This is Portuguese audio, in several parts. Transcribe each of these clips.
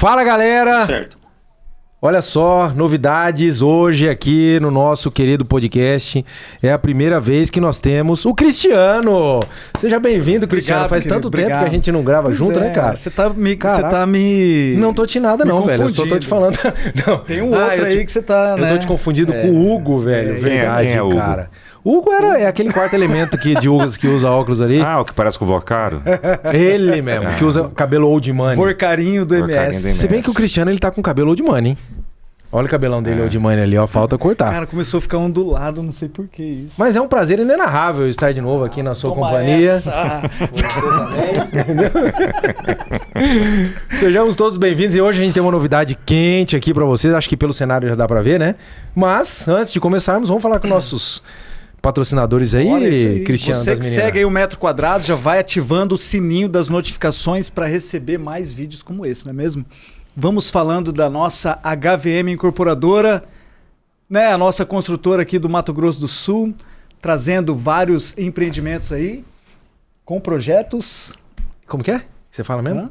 Fala, galera! Certo. Olha só, novidades hoje aqui no nosso querido podcast. É a primeira vez que nós temos o Cristiano. Seja bem-vindo, Cristiano. Obrigado, Faz querido, tanto tempo que a gente não grava junto, né, cara? Você tá me... Não tô te nada não, velho. Eu só tô te falando... Não. Tem um outro aí que você tá, né? Eu tô te confundindo com o Hugo, velho. Verdade, quem é Hugo? cara. Hugo é aquele quarto elemento de Hugo que usa óculos ali. Ah, o que parece com o Vocaro? Ele mesmo, que usa cabelo old money. Porcarinho do MS. Se bem que o Cristiano, ele tá com cabelo old money, hein? Olha o cabelão dele old money ali, ó. Falta cortar. Cara, começou a ficar ondulado, não sei por que isso. Mas é um prazer inenarrável estar de novo aqui na sua companhia. Sejamos todos bem-vindos e hoje a gente tem uma novidade quente aqui pra vocês. Acho que pelo cenário já dá pra ver, né? Mas, antes de começarmos, vamos falar com nossos patrocinadores aí, Cristiano. Você que segue aí o Metro Quadrado já vai ativando o sininho das notificações para receber mais vídeos como esse, não é mesmo? Vamos falando da nossa HVM Incorporadora, né? A nossa construtora aqui do Mato Grosso do Sul, trazendo vários empreendimentos aí, com projetos... Como que é? Você fala mesmo?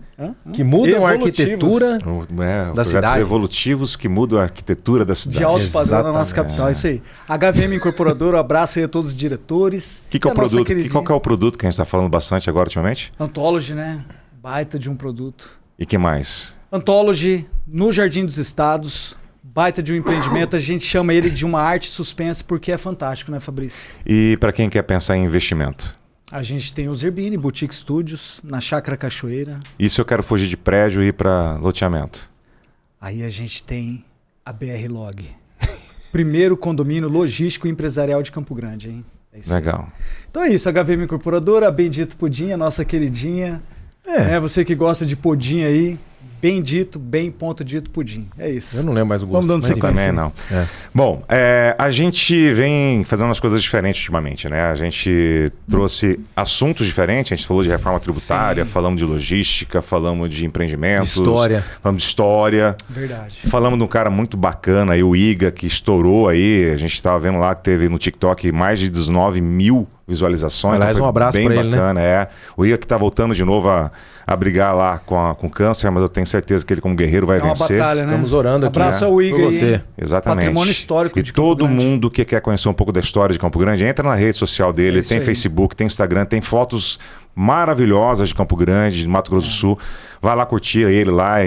Que mudam a arquitetura da projetos cidade. evolutivos que mudam a arquitetura da cidade. De alto padrão na nossa capital, é isso aí. HVM Incorporadora, um abraço aí a todos os diretores. Que é o produto? Qual que é o produto que a gente está falando bastante agora ultimamente? Anthology, né? Baita de um produto. E que mais? Anthology, no Jardim dos Estados, baita de um empreendimento. A gente chama ele de uma arte suspense porque é fantástico, né, Fabrício? E para quem quer pensar em investimento? A gente tem o Zerbini, Boutique Studios, na Chácara Cachoeira. E se eu quero fugir de prédio e ir para loteamento? Aí a gente tem a BR Log. Primeiro condomínio logístico e empresarial de Campo Grande, hein? É isso Legal. aí. Então é isso, HVM Incorporadora, Bendito Pudim, a nossa queridinha. Você que gosta de pudim aí, bem ponto dito pudim. É isso. Eu não lembro mais o gosto. Vamos dando Também não. Bom, a gente vem fazendo umas coisas diferentes ultimamente, né? A gente trouxe assuntos diferentes, a gente falou de reforma tributária, falamos de logística, falamos de empreendimentos. Falamos de história. Verdade. Falamos de um cara muito bacana aí, o Iga, que estourou aí. A gente estava vendo lá que teve no TikTok mais de 19 mil visualizações. Aliás, então um abraço bem pra ele, bacana, né? O Iga que tá voltando de novo a brigar lá com câncer, mas eu tenho certeza que ele como guerreiro vai vencer. Batalha, né? Estamos orando aqui. Abraço ao Iga por você. Exatamente. Patrimônio histórico e de Campo todo Grande. mundo que quer conhecer um pouco da história de Campo Grande, entra na rede social dele, tem aí. Facebook, tem Instagram, tem fotos maravilhosas de Campo Grande, de Mato Grosso do Sul. Vai lá curtir ele lá,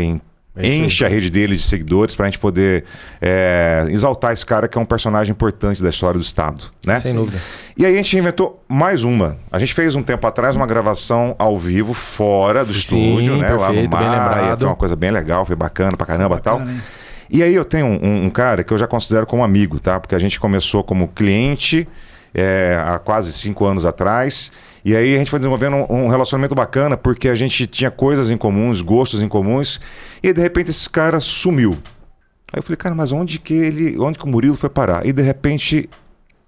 enche a rede dele de seguidores pra gente poder exaltar esse cara que é um personagem importante da história do estado, né? Sem dúvida. E aí a gente inventou mais uma. A gente fez um tempo atrás uma gravação ao vivo fora do estúdio, né? Lá no Perfeito, bem mar. lembrado. Foi uma coisa bem legal, foi bacana pra caramba e tal. Bacana, hein? E aí eu tenho um cara que eu já considero como amigo, tá? Porque a gente começou como cliente há quase 5 anos atrás. E aí a gente foi desenvolvendo um relacionamento bacana porque a gente tinha coisas em comuns, gostos em comuns. E aí, de repente esse cara sumiu. Aí eu falei, cara, mas onde que o Murilo foi parar? E de repente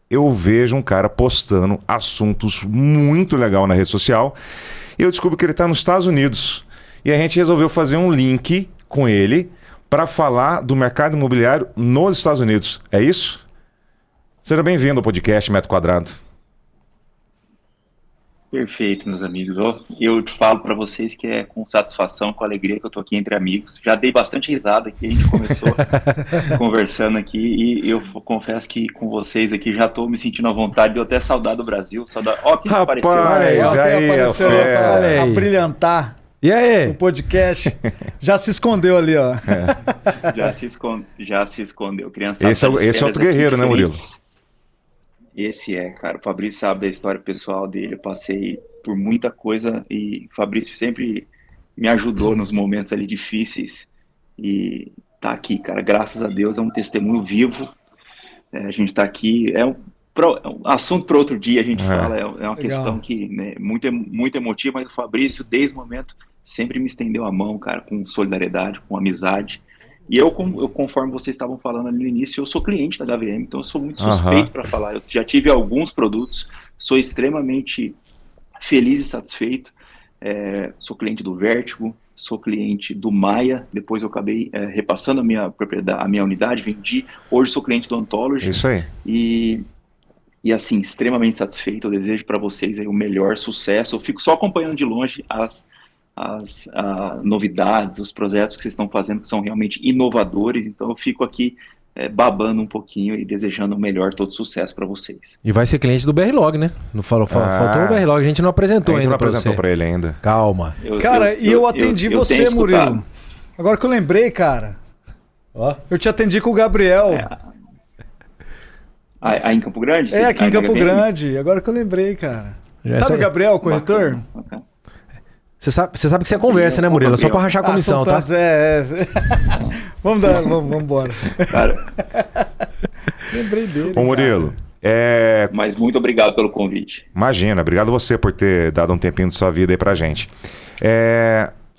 eu vejo um cara postando assuntos muito legal na rede social. E eu descubro que ele está nos Estados Unidos. E a gente resolveu fazer um link com ele para falar do mercado imobiliário nos Estados Unidos. É isso? Seja bem-vindo ao podcast Metro Quadrado. Perfeito, meus amigos. Eu te falo para vocês que é com satisfação, com alegria que eu tô aqui entre amigos. Já dei bastante risada aqui, a gente começou conversando aqui e eu confesso que com vocês aqui já tô me sentindo à vontade, deu até saudade do Brasil. Ó, quem apareceu. Apareceu a brilhantar. E aí? O podcast já se escondeu ali, ó. Já se escondeu. Criança. Esse é outro guerreiro, né, Murilo? Esse cara. O Fabrício sabe da história pessoal dele. Eu passei por muita coisa e o Fabrício sempre me ajudou nos momentos ali difíceis. E tá aqui, cara. Graças a Deus é um testemunho vivo. A gente tá aqui. É um assunto para outro dia, a gente fala. É uma questão que, né, muito emotiva, mas o Fabrício, desde o momento, sempre me estendeu a mão, cara, com solidariedade, com amizade. E eu, conforme vocês estavam falando ali no início, eu sou cliente da HVM, então eu sou muito suspeito para falar. Eu já tive alguns produtos, sou extremamente feliz e satisfeito. Sou cliente do Vertigo, sou cliente do Maia, depois eu acabei repassando a minha propriedade, a minha unidade, vendi. Hoje sou cliente do Anthology. Isso aí. E assim, extremamente satisfeito. Eu desejo para vocês aí o melhor sucesso. Eu fico só acompanhando de longe as novidades, os projetos que vocês estão fazendo que são realmente inovadores. Então eu fico aqui babando um pouquinho e desejando o melhor, todo sucesso para vocês. E vai ser cliente do BR-Log, né? Não faltou o BR-Log, a gente não apresentou ainda. A gente não apresentou para ele ainda. Calma. Cara, eu atendi você, Murilo. Agora que eu lembrei, cara. Ó. Eu te atendi com o Gabriel. Aí em Campo Grande? Aqui em Campo Grande. Agora que eu lembrei, cara. Sabe o Gabriel, o corretor? Bacana. Você sabe que você conversa, né, Murilo? Só pra rachar a comissão, tá? Vamos embora. Cara, lembrei dele. Ô, Murilo, mas muito obrigado pelo convite. Imagina, obrigado você por ter dado um tempinho de sua vida aí pra gente.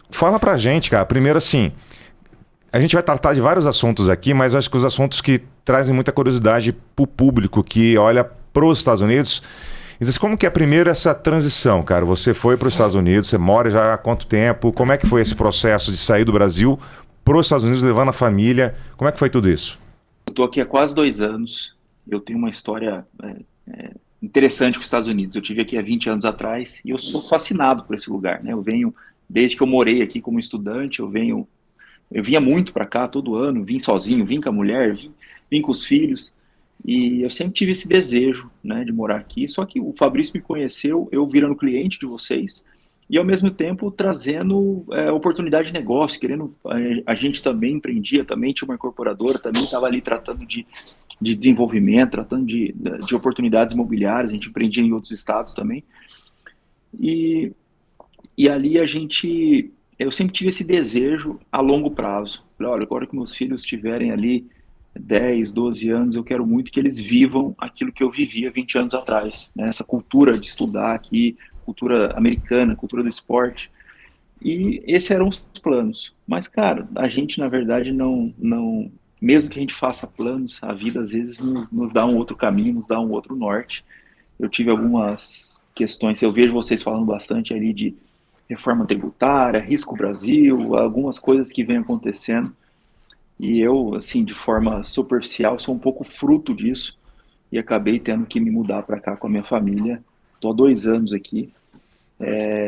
Fala pra gente, cara, primeiro assim, a gente vai tratar de vários assuntos aqui, mas eu acho que os assuntos que trazem muita curiosidade pro público que olha pros Estados Unidos. Diz, como que é primeiro essa transição, cara? Você foi para os Estados Unidos, você mora já há quanto tempo? Como é que foi esse processo de sair do Brasil para os Estados Unidos, levando a família? Como é que foi tudo isso? Eu estou aqui há quase 2 anos. Eu tenho uma história interessante com os Estados Unidos. Eu tive aqui há 20 anos atrás e eu sou fascinado por esse lugar, né? Eu venho, desde que eu morei aqui como estudante, eu vinha muito para cá todo ano, vim sozinho, vim com a mulher, vim com os filhos. E eu sempre tive esse desejo, né, de morar aqui, só que o Fabrício me conheceu, eu virando cliente de vocês, e ao mesmo tempo trazendo oportunidade de negócio, querendo, a gente também empreendia, também tinha uma incorporadora, também estava ali tratando de desenvolvimento, tratando de oportunidades imobiliárias, a gente empreendia em outros estados também, e ali eu sempre tive esse desejo a longo prazo. Falei, olha, agora que meus filhos estiverem ali 10, 12 anos, eu quero muito que eles vivam aquilo que eu vivia 20 anos atrás, né? Essa cultura de estudar aqui, cultura americana, cultura do esporte, e esses eram os planos. Mas, cara, a gente, na verdade, não mesmo que a gente faça planos, a vida às vezes nos dá um outro caminho, nos dá um outro norte. Eu tive algumas questões, eu vejo vocês falando bastante ali de reforma tributária, Risco Brasil, algumas coisas que vêm acontecendo. E eu, assim, de forma superficial, sou um pouco fruto disso e acabei tendo que me mudar para cá com a minha família. Estou há 2 anos aqui.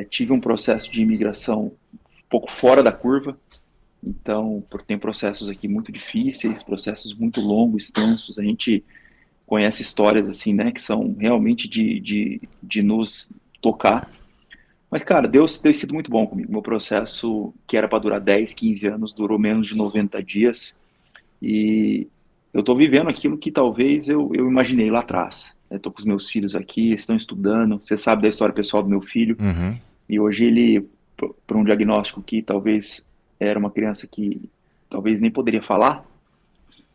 Tive um processo de imigração um pouco fora da curva, então tem processos aqui muito difíceis, processos muito longos, extensos. A gente conhece histórias assim, né, que são realmente de nos tocar. Mas, cara, Deus tem sido muito bom comigo. Meu processo, que era para durar 10, 15 anos, durou menos de 90 dias. E eu estou vivendo aquilo que talvez eu imaginei lá atrás. Estou com os meus filhos aqui, estão estudando. Você sabe da história pessoal do meu filho. Uhum. E hoje ele, por um diagnóstico que talvez era uma criança que talvez nem poderia falar,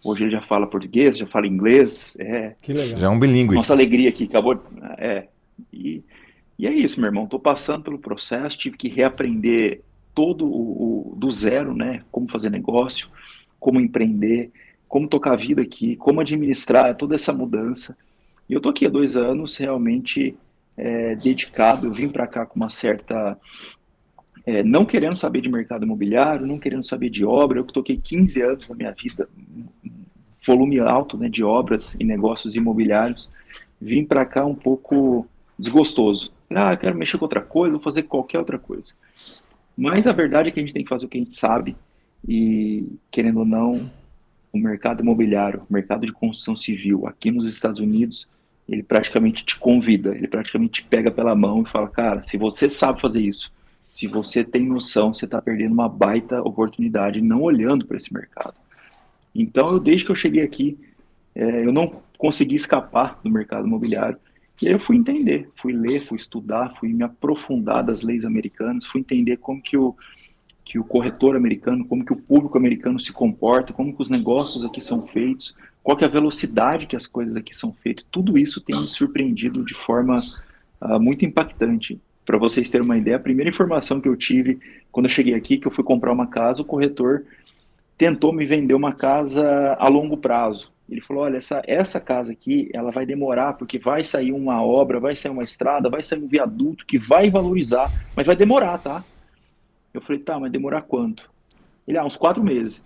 hoje ele já fala português, já fala inglês. Que legal. Já é um bilíngue. Nossa alegria aqui, acabou. E é isso, meu irmão, estou passando pelo processo, tive que reaprender todo do zero, né? Como fazer negócio, como empreender, como tocar a vida aqui, como administrar toda essa mudança. E eu estou aqui há 2 anos realmente dedicado. Eu vim para cá com uma certa... não querendo saber de mercado imobiliário, não querendo saber de obra. Eu que toquei 15 anos da minha vida, volume alto, né, de obras e negócios imobiliários. Vim para cá um pouco desgostoso. Eu quero mexer com outra coisa, vou fazer qualquer outra coisa. Mas a verdade é que a gente tem que fazer o que a gente sabe e, querendo ou não, o mercado imobiliário, o mercado de construção civil aqui nos Estados Unidos, ele praticamente te convida, ele praticamente te pega pela mão e fala, cara, se você sabe fazer isso, se você tem noção, você está perdendo uma baita oportunidade não olhando para esse mercado. Então, desde que eu cheguei aqui, eu não consegui escapar do mercado imobiliário. E aí eu fui entender, fui ler, fui estudar, fui me aprofundar das leis americanas, fui entender como que o corretor americano, como que o público americano se comporta, como que os negócios aqui são feitos, qual que é a velocidade que as coisas aqui são feitas. Tudo isso tem me surpreendido de forma muito impactante. Para vocês terem uma ideia, a primeira informação que eu tive quando eu cheguei aqui, que eu fui comprar uma casa, o corretor tentou me vender uma casa a longo prazo. Ele falou, olha, essa casa aqui, ela vai demorar, porque vai sair uma obra, vai sair uma estrada, vai sair um viaduto que vai valorizar, mas vai demorar, tá? Eu falei, tá, mas demorar quanto? Ele, uns 4 meses.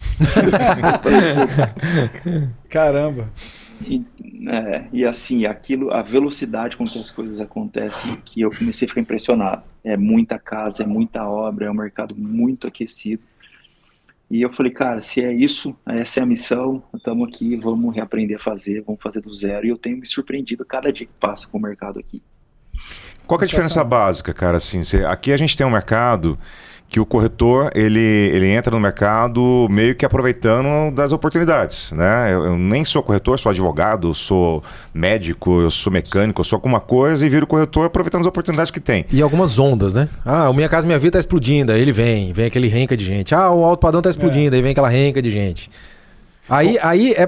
Caramba. E assim, aquilo, a velocidade com que as coisas acontecem, que eu comecei a ficar impressionado. É muita casa, é muita obra, é um mercado muito aquecido. E eu falei, cara, se é isso, essa é a missão, estamos aqui, vamos reaprender a fazer, vamos fazer do zero. E eu tenho me surpreendido cada dia que passa com o mercado aqui. Qual que é a diferença básica, cara? Assim, aqui a gente tem um mercado que o corretor, ele entra no mercado meio que aproveitando das oportunidades, né? Eu nem sou corretor, sou advogado, sou médico, eu sou mecânico, eu sou alguma coisa e viro corretor aproveitando as oportunidades que tem. E algumas ondas, né? Ah, o Minha Casa Minha Vida tá explodindo, aí ele vem aquele renca de gente. Ah, o Alto Padrão tá explodindo, aí vem aquela renca de gente. Aí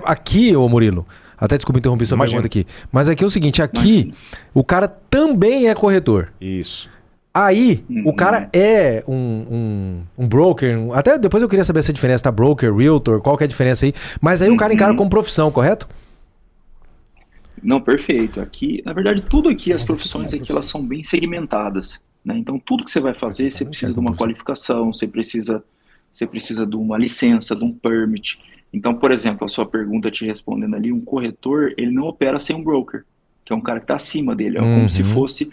aqui, ô Murilo, até desculpa interromper sua pergunta aqui, mas aqui é o seguinte, aqui o cara também é corretor. Isso. Aí, o cara é um broker, até depois eu queria saber essa diferença, tá? Broker, realtor, qual que é a diferença aí? Mas aí o cara encara como profissão, correto? Não, perfeito. Aqui, na verdade, tudo aqui, as profissões aqui, elas são bem segmentadas, né? Então, tudo que você vai fazer, você precisa de uma qualificação, você precisa de uma licença, de um permit. Então, por exemplo, a sua pergunta te respondendo ali, um corretor, ele não opera sem um broker, que é um cara que está acima dele, é como se fosse...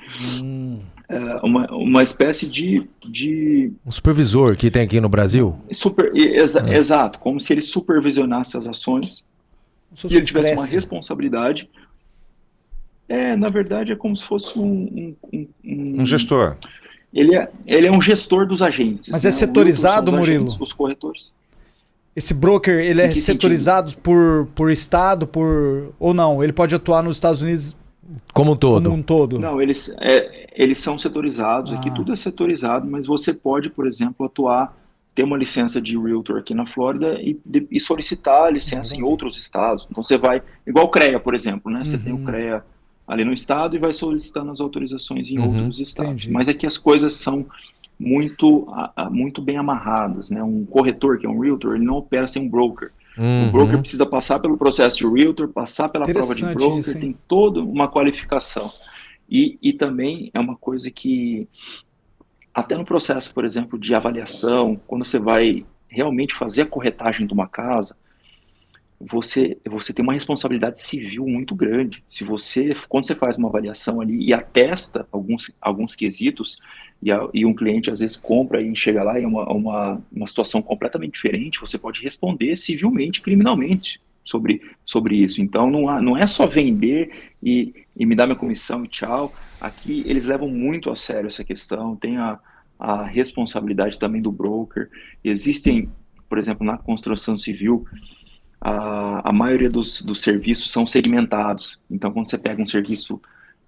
uma espécie de... Um supervisor que tem aqui no Brasil? Exato, como se ele supervisionasse as ações e ele tivesse uma responsabilidade. Na verdade, é como se fosse um gestor. Ele é um gestor dos agentes. Mas é setorizado, Murilo? Os corretores. Esse broker, ele é setorizado por estado, ou não? Ele pode atuar nos Estados Unidos... Como um todo? Não, eles são setorizados, aqui tudo é setorizado, mas você pode, por exemplo, ter uma licença de realtor aqui na Flórida e solicitar a licença em outros estados. Então você vai, igual o CREA, por exemplo, né? Você tem o CREA ali no estado e vai solicitando as autorizações em outros estados. Entendi. Mas aqui as coisas são muito bem amarradas, né? Um corretor, que é um realtor, ele não opera sem um broker. O broker precisa passar pelo processo de realtor, passar pela prova de broker, isso, tem toda uma qualificação. E também é uma coisa que, até no processo, por exemplo, de avaliação, quando você vai realmente fazer a corretagem de uma casa, você tem uma responsabilidade civil muito grande. Quando você faz uma avaliação ali e atesta alguns quesitos, e um cliente às vezes compra e chega lá e é uma situação completamente diferente, você pode responder civilmente, criminalmente sobre isso. Então não é só vender e me dar minha comissão e tchau. Aqui eles levam muito a sério essa questão, tem a responsabilidade também do broker. Existem, por exemplo, na construção civil, a maioria dos serviços são segmentados. Então, quando você pega um serviço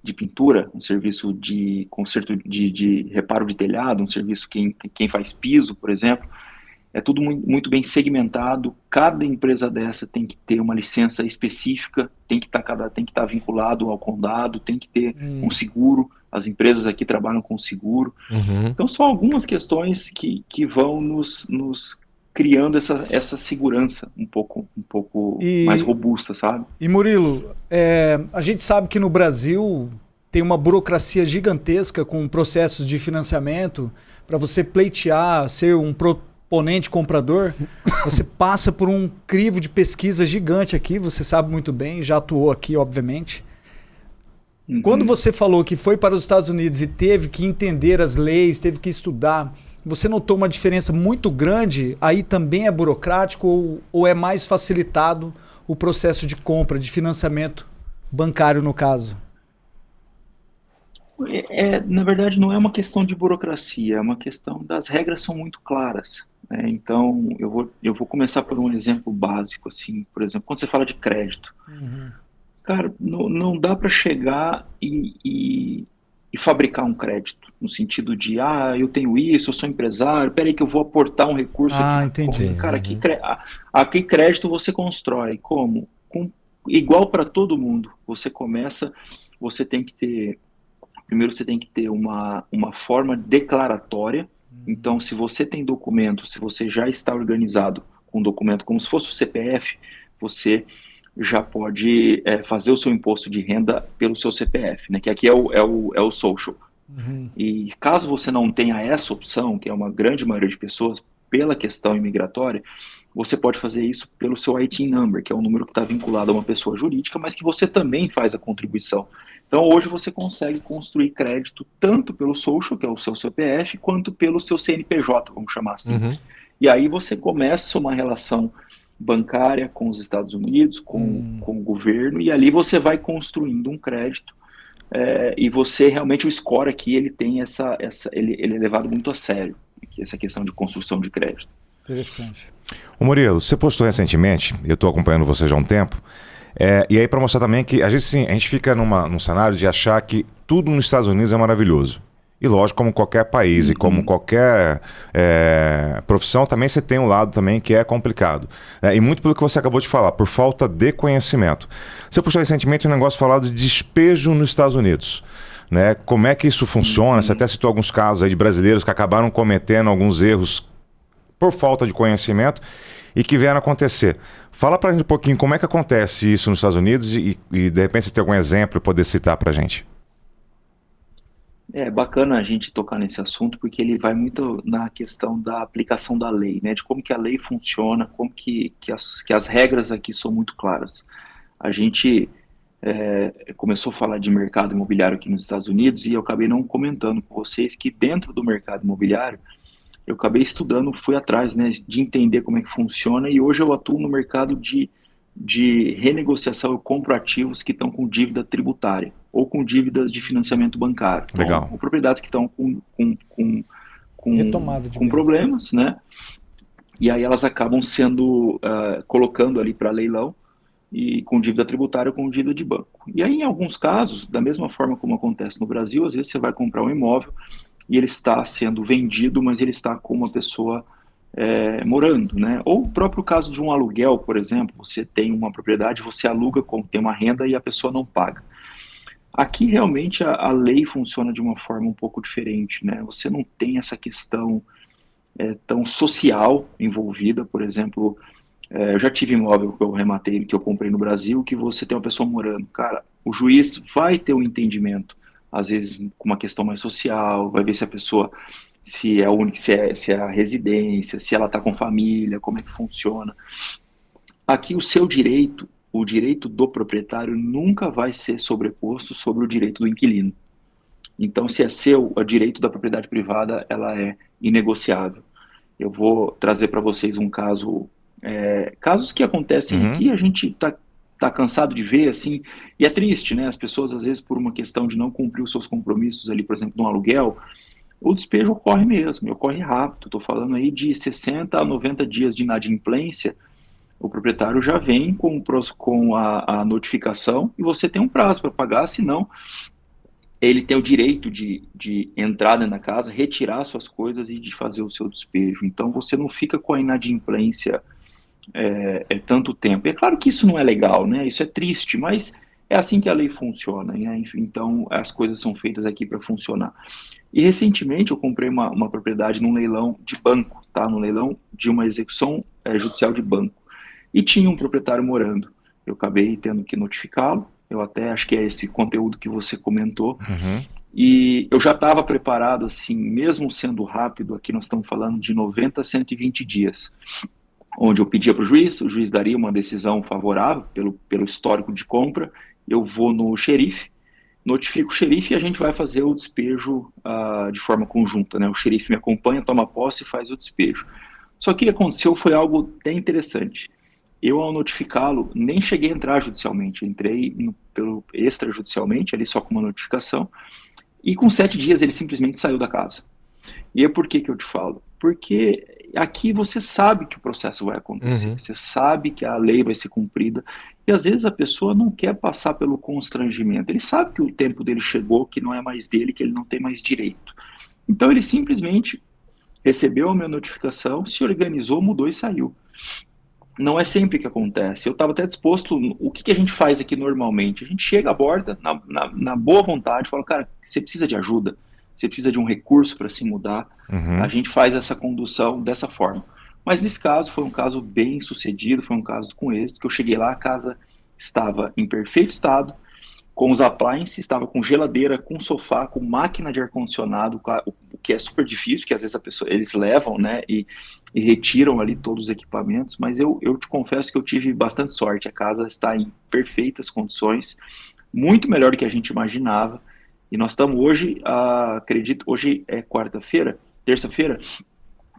de pintura, um serviço de conserto de reparo de telhado, um serviço quem faz piso, por exemplo, é tudo muito bem segmentado. Cada empresa dessa tem que ter uma licença específica, tem que estar vinculado ao condado, tem que ter um seguro. As empresas aqui trabalham com seguro. Então, são algumas questões que vão nos criando essa segurança um pouco mais robusta, sabe? E Murilo, a gente sabe que no Brasil tem uma burocracia gigantesca com processos de financiamento. Para você pleitear, ser um proponente comprador, você passa por um crivo de pesquisa gigante aqui, você sabe muito bem, já atuou aqui, obviamente. Quando você falou que foi para os Estados Unidos e teve que entender as leis, teve que estudar, você notou uma diferença muito grande? Aí também é burocrático ou é mais facilitado o processo de compra, de financiamento bancário no caso? Na verdade, não é uma questão de burocracia, é uma questão das regras são muito claras, né? Então, eu vou começar por um exemplo básico, assim, por exemplo, quando você fala de crédito. Cara, não dá para chegar e fabricar um crédito, no sentido de, eu tenho isso, eu sou empresário, peraí que eu vou aportar um recurso aqui. Entendi. Cara, aqui crédito você constrói, como? Igual para todo mundo, você tem que ter, primeiro você tem que ter uma forma declaratória. Então, se você tem documento, se você já está organizado com um documento como se fosse o CPF, você já pode fazer o seu imposto de renda pelo seu CPF, né? Que aqui é o social. E caso você não tenha essa opção, que é uma grande maioria de pessoas, pela questão imigratória, você pode fazer isso pelo seu ITIN number, que é um número que está vinculado a uma pessoa jurídica, mas que você também faz a contribuição. Então, hoje você consegue construir crédito tanto pelo social, que é o seu CPF, quanto pelo seu CNPJ, vamos chamar assim. E aí você começa uma relação bancária com os Estados Unidos, com o governo, e ali você vai construindo um crédito, e você realmente, o score aqui, ele tem ele é levado muito a sério, essa questão de construção de crédito. Interessante. Ô Murilo, você postou recentemente, eu estou acompanhando você já há um tempo, e aí para mostrar também que a gente fica num cenário de achar que tudo nos Estados Unidos é maravilhoso. E lógico, como qualquer país e como qualquer profissão, também você tem um lado também que é complicado. E muito pelo que você acabou de falar, por falta de conhecimento. Você postou recentemente um negócio falado de despejo nos Estados Unidos. Né? Como é que isso funciona? Você até citou alguns casos aí de brasileiros que acabaram cometendo alguns erros por falta de conhecimento e que vieram acontecer. Fala pra gente um pouquinho como é que acontece isso nos Estados Unidos e de repente você tem algum exemplo para poder citar pra gente. É bacana a gente tocar nesse assunto porque ele vai muito na questão da aplicação da lei, né? De como que a lei funciona, como que as regras aqui são muito claras. A gente começou a falar de mercado imobiliário aqui nos Estados Unidos e eu acabei não comentando com vocês que dentro do mercado imobiliário eu acabei estudando, fui atrás, né, de entender como é que funciona e hoje eu atuo no mercado de renegociação. Eu compro ativos que estão com dívida tributária ou com dívidas de financiamento bancário. Então, legal. Ou propriedades que estão com problemas, né? E aí elas acabam sendo colocando ali para leilão e com dívida tributária ou com dívida de banco. E aí, em alguns casos, da mesma forma como acontece no Brasil, às vezes você vai comprar um imóvel e ele está sendo vendido, mas ele está com uma pessoa morando, né? Ou o próprio caso de um aluguel, por exemplo, você tem uma propriedade, você aluga, tem uma renda e a pessoa não paga. Aqui realmente a lei funciona de uma forma um pouco diferente, né? Você não tem essa questão tão social envolvida, por exemplo, eu já tive imóvel que eu rematei, que eu comprei no Brasil, que você tem uma pessoa morando. Cara, o juiz vai ter um entendimento, às vezes com uma questão mais social, vai ver se a pessoa, se é a residência, se ela está com família, como é que funciona. Aqui o seu direito, o direito do proprietário nunca vai ser sobreposto sobre o direito do inquilino. Então, se é seu, o direito da propriedade privada, ela é inegociável. Eu vou trazer para vocês um caso, casos que acontecem aqui, a gente tá cansado de ver, assim, e é triste, né? As pessoas, às vezes, por uma questão de não cumprir os seus compromissos ali, por exemplo, no aluguel, o despejo ocorre mesmo, ocorre rápido. Estou falando aí de 60 a 90 dias de inadimplência, o proprietário já vem com a notificação e você tem um prazo para pagar, senão ele tem o direito de entrar dentro da casa, retirar suas coisas e de fazer o seu despejo. Então você não fica com a inadimplência tanto tempo. É claro que isso não é legal, né? Isso é triste, mas é assim que a lei funciona, né? Então as coisas são feitas aqui para funcionar. E recentemente eu comprei uma propriedade num leilão de banco, tá? No leilão de uma execução judicial de banco. E tinha um proprietário morando. Eu acabei tendo que notificá-lo. Eu até acho que é esse conteúdo que você comentou. E eu já estava preparado, assim, mesmo sendo rápido, aqui nós estamos falando de 90 a 120 dias, onde eu pedia para o juiz daria uma decisão favorável pelo histórico de compra, eu vou no xerife, notifico o xerife e a gente vai fazer o despejo de forma conjunta, né? O xerife me acompanha, toma posse e faz o despejo. Só que o que aconteceu foi algo até interessante. Eu, ao notificá-lo, nem cheguei a entrar judicialmente, entrei pelo extrajudicialmente, ali só com uma notificação, e com 7 dias ele simplesmente saiu da casa. E é por que eu te falo? Porque aqui você sabe que o processo vai acontecer, você sabe que a lei vai ser cumprida, e às vezes a pessoa não quer passar pelo constrangimento, ele sabe que o tempo dele chegou, que não é mais dele, que ele não tem mais direito. Então ele simplesmente recebeu a minha notificação, se organizou, mudou e saiu. Não é sempre que acontece. Eu estava até disposto. O que a gente faz aqui normalmente? A gente chega, aborda na boa vontade, fala, cara, você precisa de ajuda, você precisa de um recurso para se mudar. A gente faz essa condução dessa forma. Mas nesse caso foi um caso bem sucedido, foi um caso com êxito, que eu cheguei lá, a casa estava em perfeito estado, com os appliances, estava com geladeira, com sofá, com máquina de ar-condicionado, o que é super difícil, porque às vezes eles levam, né, e retiram ali todos os equipamentos, mas eu te confesso que eu tive bastante sorte, a casa está em perfeitas condições, muito melhor do que a gente imaginava, e nós estamos hoje, acredito, hoje é terça-feira,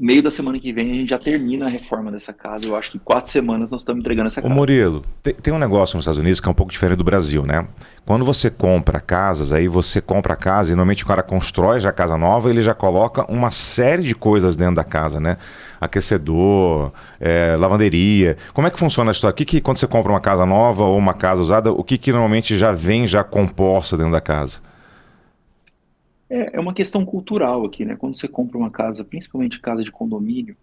meio da semana que vem a gente já termina a reforma dessa casa. Eu acho que 4 semanas nós estamos entregando essa casa. Ô Murilo, tem um negócio nos Estados Unidos que é um pouco diferente do Brasil, né? Quando você compra casas, aí você compra a casa e normalmente o cara constrói já a casa nova, ele já coloca uma série de coisas dentro da casa, né? Aquecedor, lavanderia. Como é que funciona a história? Quando você compra uma casa nova ou uma casa usada, o que normalmente já vem já composto dentro da casa? É uma questão cultural aqui, né? Quando você compra uma casa, principalmente casa de condomínio,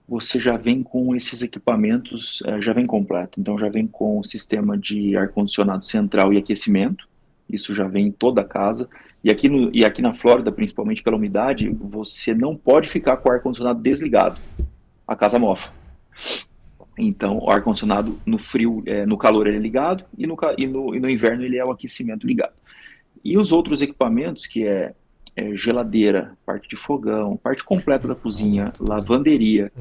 você já vem com esses equipamentos, já vem completo. Então já vem com o sistema de ar-condicionado central e aquecimento, isso já vem em toda a casa. E aqui na Flórida, principalmente pela umidade, você não pode ficar com o ar-condicionado desligado. A casa mofa. Então o ar-condicionado no frio, no calor ele é ligado e no inverno ele é o aquecimento ligado. E os outros equipamentos, que é geladeira, parte de fogão, parte completa da cozinha, lavanderia,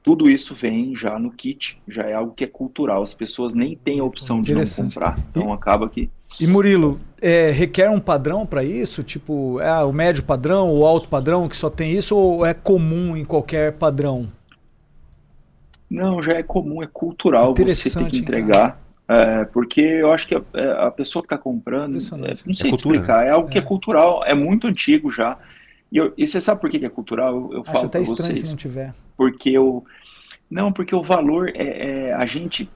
tudo isso vem já no kit, já é algo que é cultural, as pessoas nem têm a opção de não comprar, então acaba que... E Murilo, requer um padrão para isso? Tipo, o médio padrão, o alto padrão que só tem isso, ou é comum em qualquer padrão? Não, já é comum, é cultural você ter que entregar. Porque eu acho que a pessoa que está comprando, não sei explicar, é algo que é cultural, é muito antigo já. E você sabe por que é cultural? Eu falo para vocês. Estranho se não tiver. Porque o valor a gente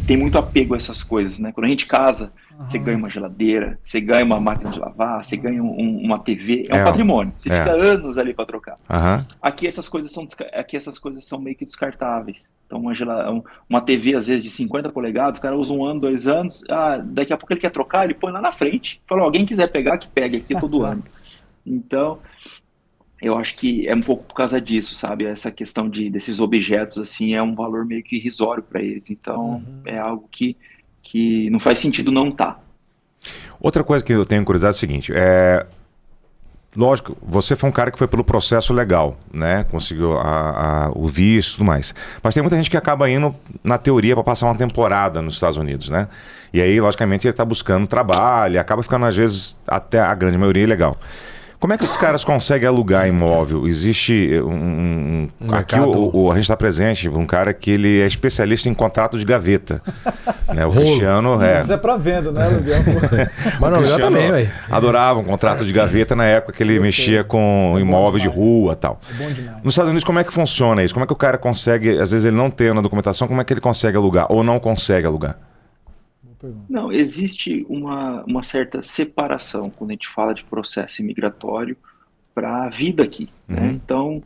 tem muito apego a essas coisas, né? Quando a gente casa, você ganha uma geladeira, você ganha uma máquina de lavar, você ganha uma TV, é um patrimônio. Você fica anos ali para trocar. Aqui essas coisas são meio que descartáveis. Então uma TV às vezes de 50 polegadas, o cara usa 1 ano, 2 anos, daqui a pouco ele quer trocar, ele põe lá na frente. Fala, alguém quiser pegar, que pegue aqui todo ano. Então, eu acho que é um pouco por causa disso, sabe? Essa questão desses objetos, assim, é um valor meio que irrisório para eles. Então, é algo que não faz sentido não tá. Outra coisa que eu tenho curiosidade é o seguinte, lógico, você foi um cara que foi pelo processo legal, né? Conseguiu o visto e tudo mais. Mas tem muita gente que acaba indo na teoria para passar uma temporada nos Estados Unidos, né? E aí, logicamente, ele está buscando trabalho, acaba ficando, às vezes, até a grande maioria ilegal. Como é que esses caras conseguem alugar imóvel? Existe aqui a gente está presente, um cara que ele é especialista em contrato de gaveta. Né? O Cristiano Isso é para venda, né, aluguel? Mas não, eu também, velho. Adorava um contrato de gaveta na época que ele mexia com imóvel de rua e tal. É bom demais. Nos Estados Unidos, como é que funciona isso? Como é que o cara consegue, às vezes ele não tem na documentação, como é que ele consegue alugar ou não consegue alugar? Não, existe uma certa separação quando a gente fala de processo imigratório para a vida aqui, né? Então,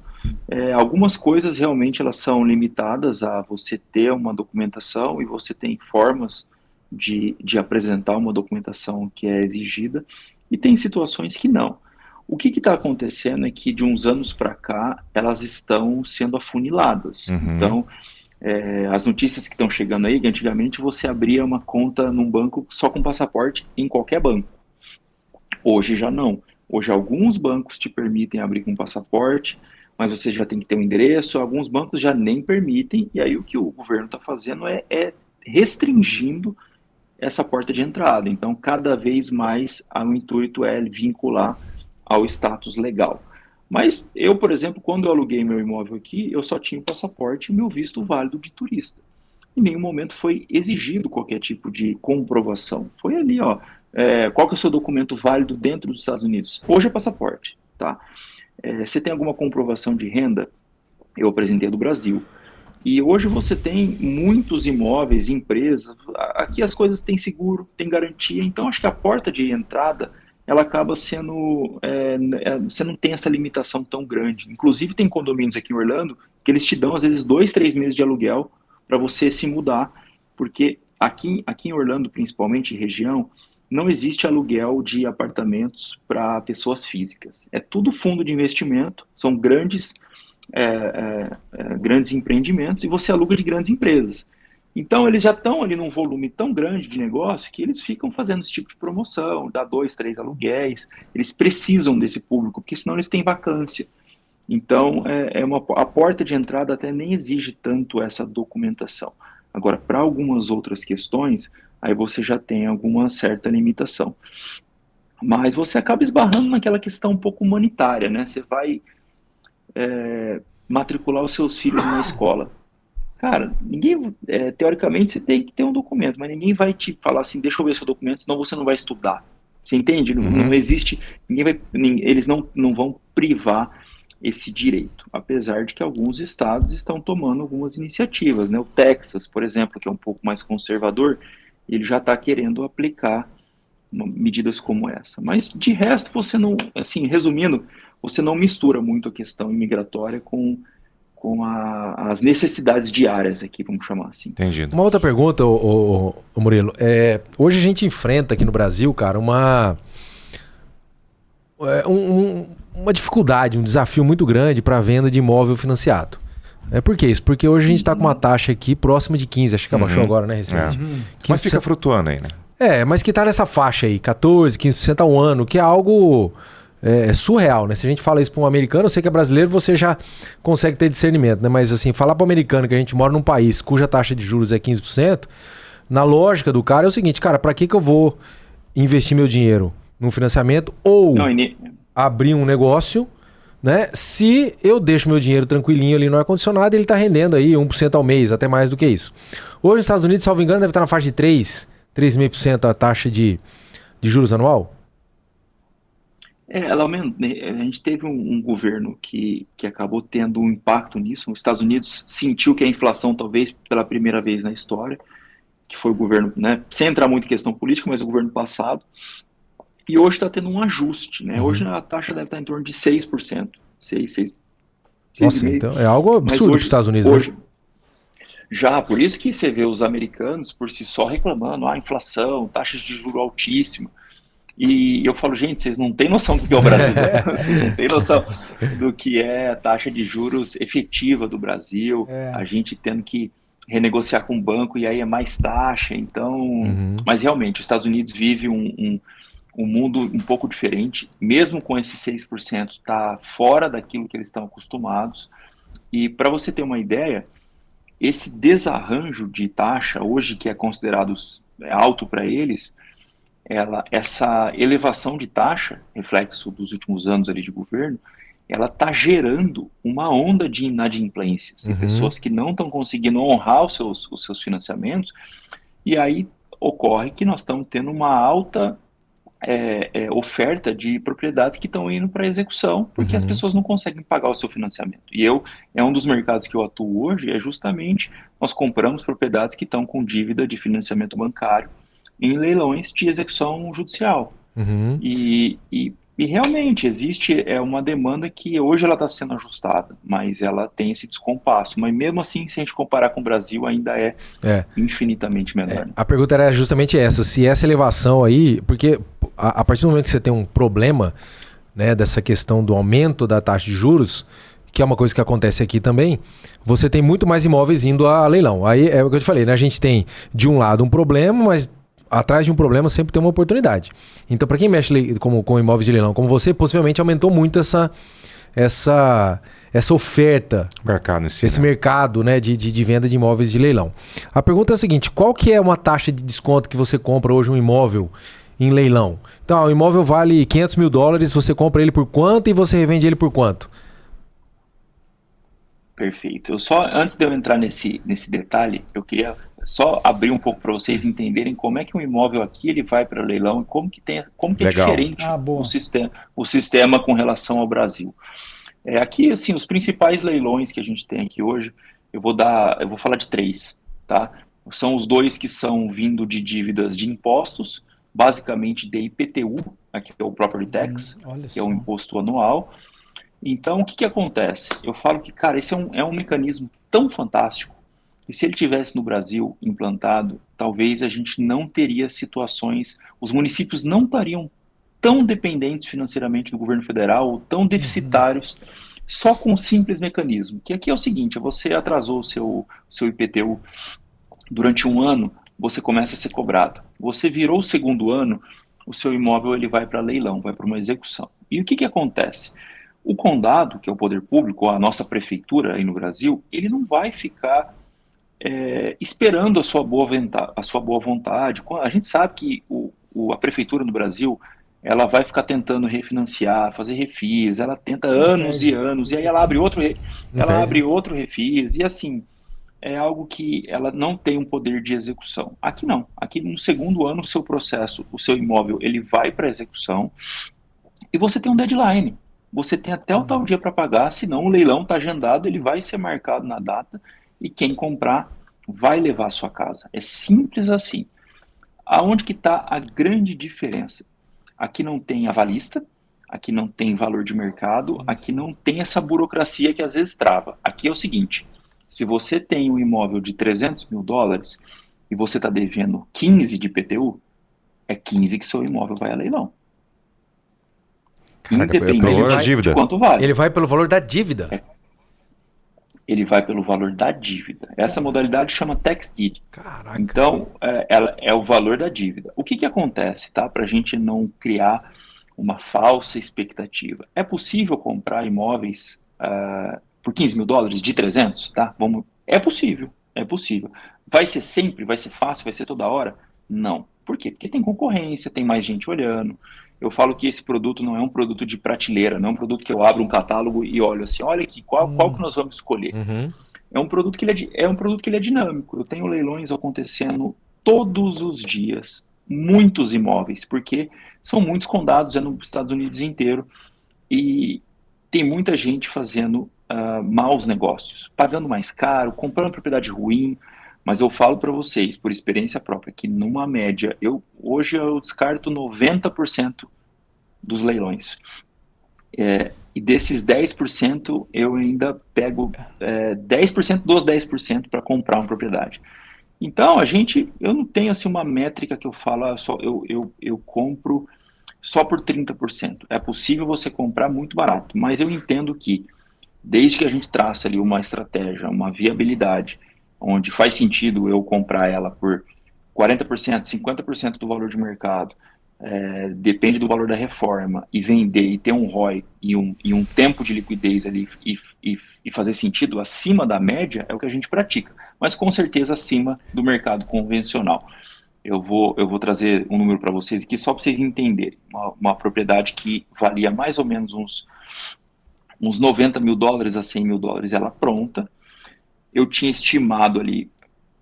algumas coisas realmente elas são limitadas a você ter uma documentação e você tem formas de apresentar uma documentação que é exigida e tem situações que não. O que está acontecendo é que de uns anos para cá elas estão sendo afuniladas. Então, as notícias que estão chegando aí, que antigamente você abria uma conta num banco só com passaporte em qualquer banco. Hoje já não. Hoje alguns bancos te permitem abrir com passaporte, mas você já tem que ter um endereço, alguns bancos já nem permitem, e aí o que o governo está fazendo é restringindo essa porta de entrada. Então, cada vez mais o intuito é vincular ao status legal. Mas eu, por exemplo, quando eu aluguei meu imóvel aqui, eu só tinha o passaporte e o meu visto válido de turista. Em nenhum momento foi exigido qualquer tipo de comprovação. Foi ali, qual que é o seu documento válido dentro dos Estados Unidos? Hoje é passaporte, tá? Você tem alguma comprovação de renda? Eu apresentei do Brasil. E hoje você tem muitos imóveis, empresas, aqui as coisas têm seguro, tem garantia, então acho que a porta de entrada ela acaba sendo, você não tem essa limitação tão grande. Inclusive tem condomínios aqui em Orlando que eles te dão às vezes 2, 3 meses de aluguel para você se mudar, porque aqui em Orlando, principalmente região, não existe aluguel de apartamentos para pessoas físicas. É tudo fundo de investimento, são grandes empreendimentos e você aluga de grandes empresas. Então, eles já estão ali num volume tão grande de negócio que eles ficam fazendo esse tipo de promoção, dá 2, 3 aluguéis, eles precisam desse público, porque senão eles têm vacância. Então, a porta de entrada até nem exige tanto essa documentação. Agora, para algumas outras questões, aí você já tem alguma certa limitação. Mas você acaba esbarrando naquela questão um pouco humanitária, né? Você vai matricular os seus filhos na escola. Cara, teoricamente você tem que ter um documento, mas ninguém vai te falar assim, deixa eu ver seu documento, senão você não vai estudar. Você entende? Não existe, eles não vão privar esse direito, apesar de que alguns estados estão tomando algumas iniciativas, né? O Texas, por exemplo, que é um pouco mais conservador, ele já está querendo aplicar medidas como essa. Mas de resto, você não, assim, resumindo, você não mistura muito a questão imigratória com as necessidades diárias aqui, vamos chamar assim. Entendido. Uma outra pergunta, ô Murilo. Hoje a gente enfrenta aqui no Brasil, cara, uma dificuldade, um desafio muito grande para a venda de imóvel financiado. Por que isso? Porque hoje a gente está com uma taxa aqui próxima de 15%, acho que abaixou agora, né, recente. Mas fica flutuando aí, né? Mas que está nessa faixa aí, 14%, 15% ao ano, que é algo surreal, né? Se a gente fala isso para um americano, eu sei que é brasileiro, você já consegue ter discernimento, né? Mas assim, falar para o americano que a gente mora num país cuja taxa de juros é 15%, na lógica do cara é o seguinte, cara, para que eu vou investir meu dinheiro num financiamento ou abrir um negócio, né? Se eu deixo meu dinheiro tranquilinho ali no ar-condicionado, ele está rendendo aí 1% ao mês, até mais do que isso. Hoje nos Estados Unidos, salvo engano, deve estar na faixa de 3,5% a taxa de juros anual. Ela aumenta, a gente teve um governo que acabou tendo um impacto nisso. Os Estados Unidos sentiu que a inflação, talvez pela primeira vez na história, que foi o governo, né, sem entrar muito em questão política, mas o governo passado, e hoje está tendo um ajuste, né? Hoje a taxa deve estar em torno de 6%. 6, Nossa, então é algo absurdo para os Estados Unidos, hoje, né? Já, por isso que você vê os americanos por si só reclamando, inflação, taxas de juros altíssimas. E eu falo, gente, vocês não têm noção do que é o Brasil, vocês não têm noção do que é a taxa de juros efetiva do Brasil, a gente tendo que renegociar com o banco e aí é mais taxa, então... Mas realmente, os Estados Unidos vive um mundo um pouco diferente, mesmo com esses 6%, está fora daquilo que eles estão acostumados. E para você ter uma ideia, esse desarranjo de taxa, hoje que é considerado alto para eles, essa elevação de taxa, reflexo dos últimos anos ali de governo, ela está gerando uma onda de inadimplências, pessoas que não estão conseguindo honrar os seus financiamentos, e aí ocorre que nós estamos tendo uma alta oferta de propriedades que estão indo para execução, porque as pessoas não conseguem pagar o seu financiamento. E é um dos mercados que eu atuo hoje, é justamente, nós compramos propriedades que estão com dívida de financiamento bancário, em leilões de execução judicial. E realmente existe uma demanda que hoje ela está sendo ajustada, mas ela tem esse descompasso. Mas mesmo assim, se a gente comparar com o Brasil, ainda é infinitamente menor. A pergunta era justamente essa, se essa elevação aí, porque a partir do momento que você tem um problema, né, dessa questão do aumento da taxa de juros, que é uma coisa que acontece aqui também, você tem muito mais imóveis indo a leilão. Aí é o que eu te falei, né? A gente tem de um lado um problema, mas atrás de um problema sempre tem uma oportunidade. Então, para quem mexe com imóveis de leilão, como você, possivelmente aumentou muito essa oferta, esse mercado, né, de venda de imóveis de leilão. A pergunta é a seguinte, qual que é uma taxa de desconto que você compra hoje um imóvel em leilão? Então, o imóvel vale $500 mil, você compra ele por quanto e você revende ele por quanto? Perfeito. Antes de eu entrar nesse detalhe, eu queria só abrir um pouco para vocês entenderem como é que um imóvel aqui ele vai para o leilão e como que é diferente o sistema com relação ao Brasil. Aqui, assim, os principais leilões que a gente tem aqui hoje, eu vou falar de 3, tá? São os 2 que são vindo de dívidas de impostos, basicamente de IPTU, aqui é o Property Tax, que é o imposto anual. Então, o que acontece? Eu falo que, cara, esse é um mecanismo tão fantástico, e se ele tivesse no Brasil implantado, talvez a gente não teria situações, os municípios não estariam tão dependentes financeiramente do governo federal, ou tão deficitários, só com um simples mecanismo, que aqui é o seguinte, você atrasou o seu IPTU durante um ano, você começa a ser cobrado. Você virou o segundo ano, o seu imóvel ele vai para leilão, vai para uma execução. E o que acontece? O condado, que é o poder público, a nossa prefeitura aí no Brasil, ele não vai ficar esperando a sua boa vontade. A gente sabe que a prefeitura no Brasil, ela vai ficar tentando refinanciar, fazer refis, ela tenta anos e anos, e aí ela abre outro refis, e assim, é algo que ela não tem um poder de execução. Aqui não. Aqui no segundo ano, o seu processo, o seu imóvel, ele vai para execução e você tem um deadline. Você tem até o tal dia para pagar, senão o leilão está agendado, ele vai ser marcado na data e quem comprar vai levar a sua casa. É simples assim. Aonde que está a grande diferença? Aqui não tem avalista, aqui não tem valor de mercado, aqui não tem essa burocracia que às vezes trava. Aqui é o seguinte... Se você tem um imóvel de 300 mil dólares e você está devendo 15 de IPTU, é 15 que seu imóvel vai a leilão. Caraca, Independente dívida. de quanto vale. Ele vai pelo valor da dívida. Ele vai pelo valor da dívida. Essa modalidade chama tax deed. Caraca. Então, ela é o valor da dívida. O que acontece, tá? Para a gente não criar uma falsa expectativa. É possível comprar imóveis... por 15 mil dólares de 300, tá? É possível. Vai ser sempre? Vai ser fácil? Vai ser toda hora? Não. Por quê? Porque tem concorrência, tem mais gente olhando. Eu falo que esse produto não é um produto de prateleira, não é um produto que eu abro um catálogo e olho assim, olha aqui, qual que nós vamos escolher? Uhum. É um produto que ele é dinâmico. Eu tenho leilões acontecendo todos os dias, muitos imóveis, porque são muitos condados, é nos Estados Unidos inteiro, e tem muita gente fazendo maus negócios, pagando mais caro, comprando propriedade ruim, mas eu falo para vocês, por experiência própria, que numa média, hoje eu descarto 90% dos leilões. E desses 10%, eu ainda pego 10% dos 10% para comprar uma propriedade. Então, eu não tenho assim uma métrica que eu falo, eu compro só por 30%. É possível você comprar muito barato, mas eu entendo que desde que a gente traça ali uma estratégia, uma viabilidade, onde faz sentido eu comprar ela por 40%, 50% do valor de mercado, depende do valor da reforma, e vender e ter um ROI e um tempo de liquidez ali e fazer sentido acima da média, é o que a gente pratica, mas com certeza acima do mercado convencional. Eu vou trazer um número para vocês aqui só para vocês entenderem. Uma propriedade que valia mais ou menos uns 90 mil dólares a 100 mil dólares, ela pronta. Eu tinha estimado ali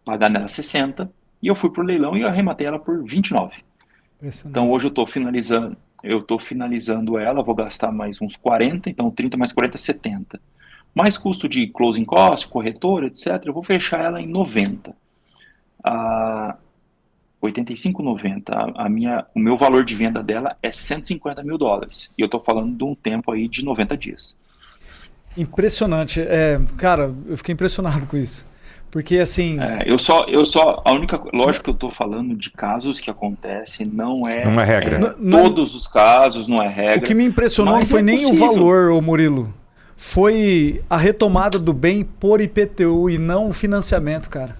pagar nela 60 e eu fui para o leilão e eu arrematei ela por 29. Então hoje eu estou finalizando ela, vou gastar mais uns 40, então 30 mais 40 é 70. Mais custo de closing cost, corretora, etc. Eu vou fechar ela em 90. 85,90. O meu valor de venda dela é 150 mil dólares. E eu estou falando de um tempo aí de 90 dias. Impressionante. Cara, eu fiquei impressionado com isso. Porque assim... Lógico que eu estou falando de casos que acontecem, não é regra. Todos os casos, não é regra. O que me impressionou não foi nem o valor, ô Murilo. Foi a retomada do bem por IPTU e não o financiamento, cara.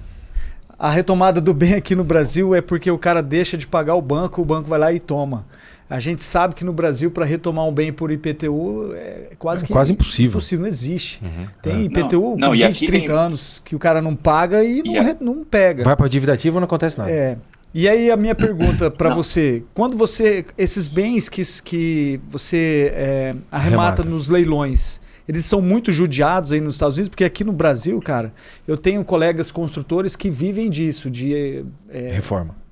A retomada do bem aqui no Brasil é porque o cara deixa de pagar o banco vai lá e toma. A gente sabe que no Brasil, para retomar um bem por IPTU, é quase impossível. Não existe. Uhum. Tem IPTU com 20, 30 anos que o cara não paga e não pega. Vai para dívida ativa, não acontece nada. E aí a minha pergunta para você, quando esses bens que você arremata nos leilões, eles são muito judiados aí nos Estados Unidos, porque aqui no Brasil, cara, eu tenho colegas construtores que vivem disso, de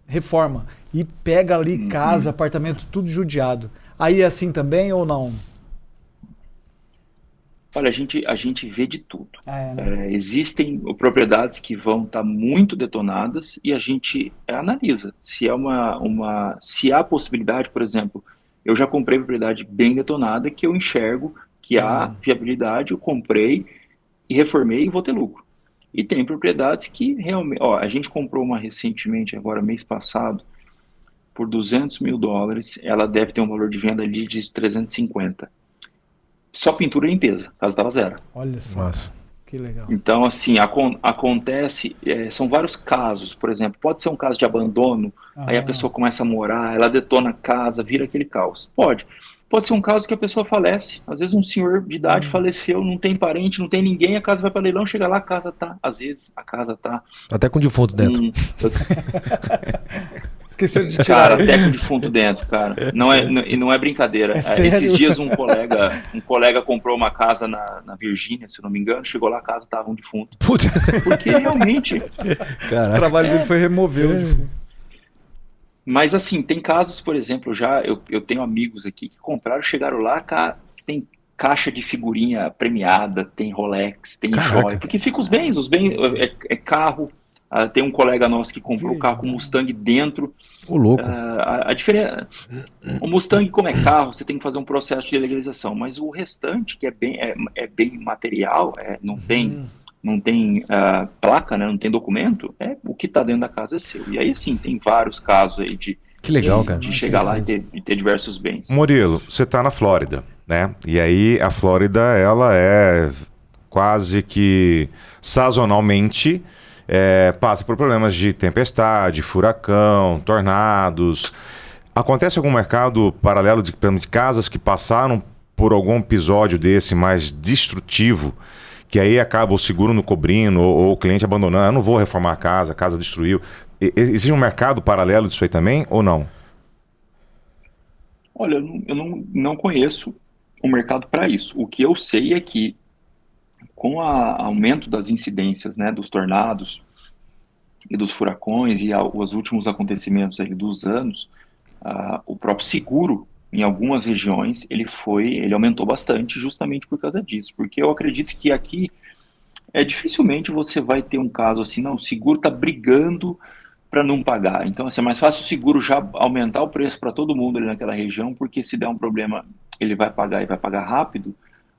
reforma. E pega ali casa, apartamento, tudo judiado. Aí é assim também ou não? Olha, a gente vê de tudo. Existem propriedades que vão estar muito detonadas e a gente analisa. Se há possibilidade, por exemplo, eu já comprei propriedade bem detonada que eu enxergo que há viabilidade, eu comprei e reformei e vou ter lucro. E tem propriedades que realmente... a gente comprou uma recentemente, agora mês passado, por 200 mil dólares, ela deve ter um valor de venda ali de 350. Só pintura e limpeza, a casa estava zero. Olha só. Nossa. Que legal. Então, assim, acontece, são vários casos, por exemplo, pode ser um caso de abandono, aí a pessoa começa a morar, ela detona a casa, vira aquele caos. Pode ser um caso que a pessoa falece, às vezes um senhor de idade faleceu, não tem parente, não tem ninguém, a casa vai para leilão, chega lá, a casa tá, às vezes a casa tá... Até com defunto dentro. Esqueceu de tirar. Cara, até com defunto dentro, cara. Não é brincadeira. Esses dias um colega comprou uma casa na Virgínia, se eu não me engano, chegou lá, a casa tava um defunto. Puta. Porque realmente... O trabalho dele foi remover o defunto. Mas assim, tem casos, por exemplo, eu tenho amigos aqui que compraram, chegaram lá, tem caixa de figurinha premiada, tem Rolex, tem joia, porque fica os bens é carro. Tem um colega nosso que comprou o carro com Mustang dentro. O louco. A diferença, o Mustang, como é carro, você tem que fazer um processo de legalização, mas o restante, que é bem material, não tem placa, né, não tem documento, o que está dentro da casa é seu. E aí, sim, tem vários casos aí de chegar lá e ter diversos bens. Murilo, você está na Flórida, né? E aí a Flórida, ela é quase que sazonalmente... passa por problemas de tempestade, furacão, tornados. Acontece algum mercado paralelo de casas que passaram por algum episódio desse mais destrutivo, que aí acaba o seguro não cobrindo ou o cliente abandonando? Eu não vou reformar a casa destruiu. Existe um mercado paralelo disso aí também ou não? Olha, eu não conheço um mercado para isso. O que eu sei é que com o aumento das incidências, né, dos tornados e dos furacões e os últimos acontecimentos ali dos anos, o próprio seguro em algumas regiões ele aumentou bastante justamente por causa disso, porque eu acredito que aqui dificilmente você vai ter um caso assim, não, o seguro está brigando para não pagar, então assim, é mais fácil o seguro já aumentar o preço para todo mundo ali naquela região, porque se der um problema ele vai pagar e vai pagar rápido,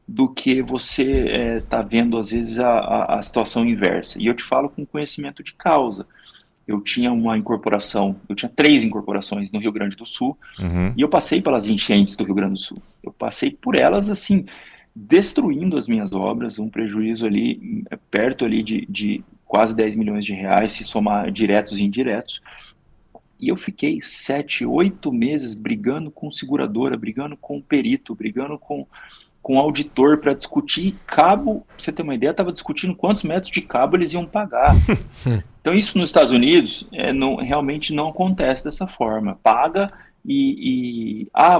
do que você está vendo, às vezes, a situação inversa. E eu te falo com conhecimento de causa. Eu tinha eu tinha 3 incorporações no Rio Grande do Sul, e eu passei pelas enchentes do Rio Grande do Sul. Eu passei por elas, assim, destruindo as minhas obras, um prejuízo ali, perto ali de quase 10 milhões de reais, se somar diretos e indiretos. E eu fiquei 7, 8 meses brigando com seguradora, brigando com perito, brigando com auditor para discutir cabo. Pra você ter uma ideia, estava discutindo quantos metros de cabo eles iam pagar. Então isso nos Estados Unidos realmente não acontece dessa forma. Paga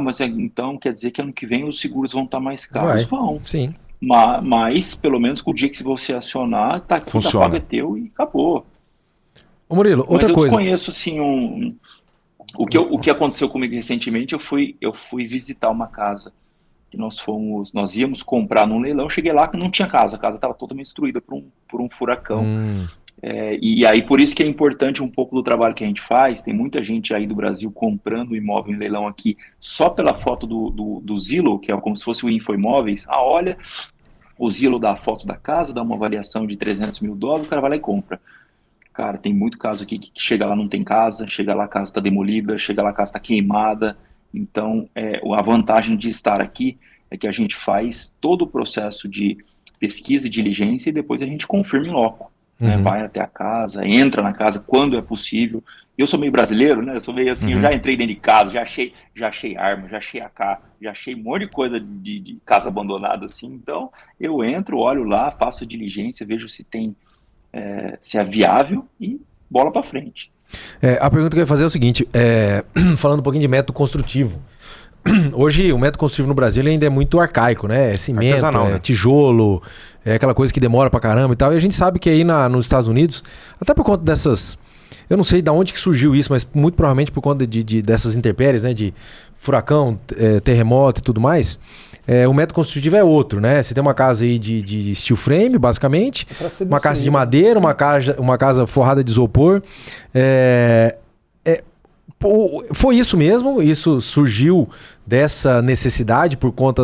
mas então quer dizer que ano que vem os seguros vão estar mais caros? Vão. Sim. Mas pelo menos com o dia que você acionar, tá aqui, tá pago, é teu e acabou. Ô Murilo, outra coisa. Mas eu desconheço assim o que aconteceu comigo recentemente. Eu fui visitar uma casa que nós íamos comprar num leilão, cheguei lá que não tinha casa, a casa estava totalmente destruída por um furacão. E aí por isso que é importante um pouco do trabalho que a gente faz. Tem muita gente aí do Brasil comprando imóvel em leilão aqui só pela foto do Zillow, que é como se fosse o Infoimóveis. Olha, o Zillow dá a foto da casa, dá uma avaliação de $300 mil, o cara vai lá e compra. Cara, tem muito caso aqui que chega lá não tem casa, chega lá a casa está demolida, chega lá a casa está queimada. Então, a vantagem de estar aqui é que a gente faz todo o processo de pesquisa e diligência e depois a gente confirma em loco. Né? Vai até a casa, entra na casa quando é possível. Eu sou meio brasileiro, né? Eu sou meio assim, eu já entrei dentro de casa, já achei arma, já achei AK, já achei um monte de coisa de casa abandonada assim. Então, eu entro, olho lá, faço a diligência, vejo se se é viável e bola para frente. A pergunta que eu ia fazer é o seguinte, falando um pouquinho de método construtivo. Hoje o método construtivo no Brasil ele ainda é muito arcaico, né? É cimento, né? Tijolo, é aquela coisa que demora pra caramba e tal. E a gente sabe que aí nos Estados Unidos, até por conta dessas... Eu não sei de onde que surgiu isso, mas muito provavelmente por conta dessas intempéries, né? De furacão, terremoto e tudo mais. O método construtivo é outro, né? Você tem uma casa aí de steel frame, basicamente. Uma casa de madeira, uma casa forrada de isopor. Foi isso mesmo? Isso surgiu dessa necessidade por conta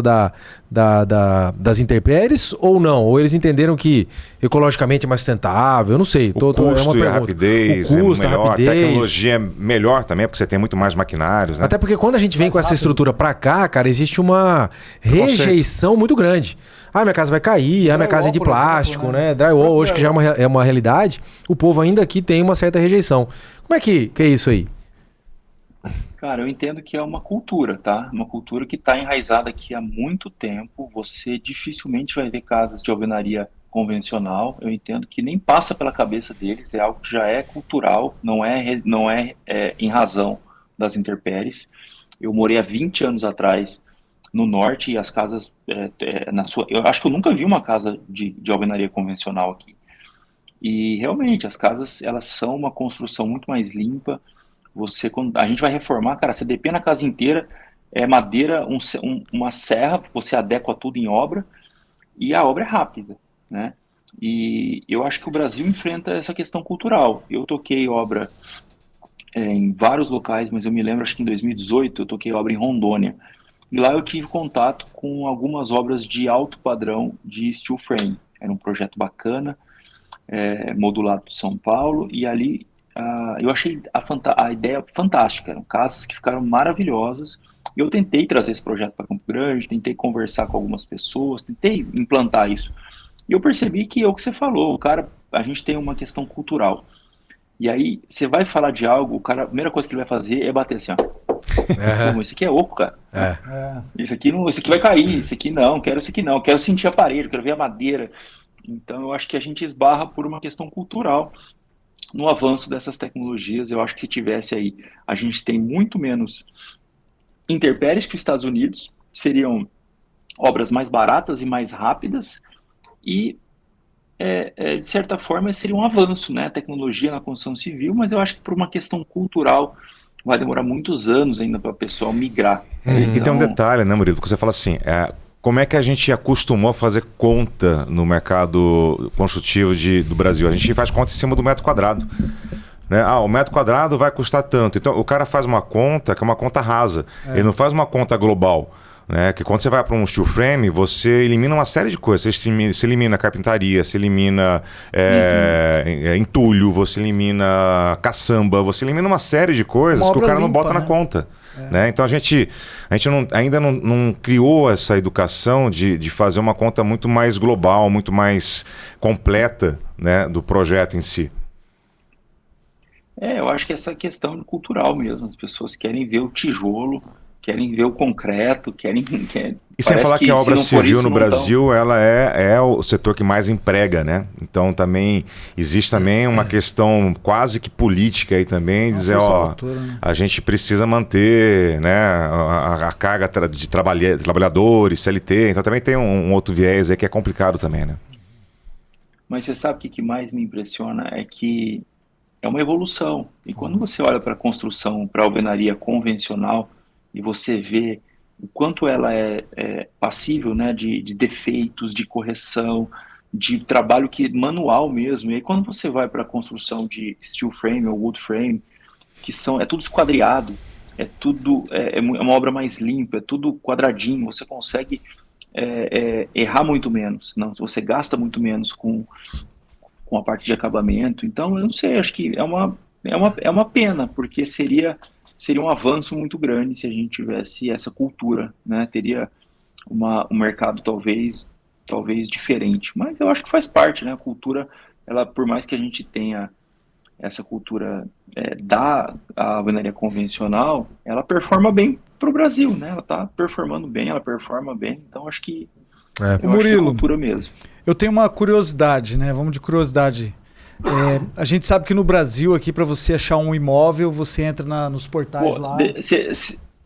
das intempéries ou não? Ou eles entenderam que ecologicamente é mais sustentável? Eu não sei. O custo e a rapidez o custo, é melhor, a rapidez. A tecnologia é melhor também, porque você tem muito mais maquinários, né? Até porque quando a gente vem com essa estrutura pra cá, cara, existe uma rejeição muito grande. Ah, minha casa vai cair, minha casa é de plástico, né? Drywall hoje que já é uma realidade, o povo ainda aqui tem uma certa rejeição. Como é que é isso aí? Cara, eu entendo que é uma cultura, tá? Uma cultura que está enraizada aqui há muito tempo. Você dificilmente vai ver casas de alvenaria convencional. Eu entendo que nem passa pela cabeça deles, é algo que já é cultural, não é em razão das intempéries. Eu morei há 20 anos atrás no norte e as casas, eu acho que eu nunca vi uma casa de alvenaria convencional aqui. E realmente, as casas, elas são uma construção muito mais limpa. Quando a gente vai reformar, cara, você depena a casa inteira, é madeira, uma serra, você adequa tudo em obra, e a obra é rápida, né? E eu acho que o Brasil enfrenta essa questão cultural. Eu toquei obra em vários locais, mas eu me lembro, acho que em 2018, eu toquei obra em Rondônia. E lá eu tive contato com algumas obras de alto padrão de steel frame. Era um projeto bacana, modulado de São Paulo, e ali eu achei a ideia fantástica. Eram casas que ficaram maravilhosas. E eu tentei trazer esse projeto para Campo Grande, tentei conversar com algumas pessoas, tentei implantar isso. E eu percebi que é o que você falou, a gente tem uma questão cultural. E aí, você vai falar de algo, o cara, a primeira coisa que ele vai fazer é bater assim, ó. Pô, esse aqui é oco, cara. Isso aqui vai cair, isso aqui não, quero sentir a parede, quero ver a madeira. Então, eu acho que a gente esbarra por uma questão cultural no avanço dessas tecnologias. Eu acho que se tivesse aí, a gente tem muito menos intempéries que os Estados Unidos, seriam obras mais baratas e mais rápidas e, de certa forma, seria um avanço, né? A tecnologia na construção civil, mas eu acho que por uma questão cultural vai demorar muitos anos ainda para o pessoal migrar. E tem um detalhe, né, Murilo? Porque você fala assim, como é que a gente acostumou a fazer conta no mercado construtivo do Brasil? A gente faz conta em cima do metro quadrado. Né? O metro quadrado vai custar tanto. Então, o cara faz uma conta que é uma conta rasa. Ele não faz uma conta global. Né? Que quando você vai para um steel frame, você elimina uma série de coisas. Você elimina carpintaria, você elimina entulho, você elimina caçamba, você elimina uma série de coisas que o cara não bota na conta. Né? Então a gente ainda não criou essa educação de fazer uma conta muito mais global, muito mais completa, né, do projeto em si. Eu acho que essa questão cultural mesmo. As pessoas querem ver o tijolo, querem ver o concreto, E sem falar que a obra civil no Brasil, ela é o setor que mais emprega, né? Então também existe também uma questão quase que política aí também, dizer, a gente precisa manter, né, a carga de trabalhadores, CLT, então também tem um outro viés aí que é complicado também, né? Mas você sabe o que mais me impressiona? É que é uma evolução. E quando você olha para a construção, para a alvenaria convencional, e você vê o quanto ela é passível, né, de defeitos, de correção, de trabalho manual mesmo. E aí quando você vai para a construção de steel frame ou wood frame, é tudo esquadriado, é uma obra mais limpa, é tudo quadradinho, você consegue errar muito menos, não, você gasta muito menos com a parte de acabamento. Então, eu não sei, acho que é uma pena, porque seria um avanço muito grande se a gente tivesse essa cultura, né? Teria um mercado talvez diferente, mas eu acho que faz parte, né? A cultura, ela, por mais que a gente tenha essa cultura da alvenaria convencional, ela performa bem para o Brasil, né? Ela está performando bem, ela performa bem, então acho que Murilo, é cultura mesmo. Eu tenho uma curiosidade, né? Vamos de curiosidade. A gente sabe que no Brasil, aqui, para você achar um imóvel, você entra nos portais lá.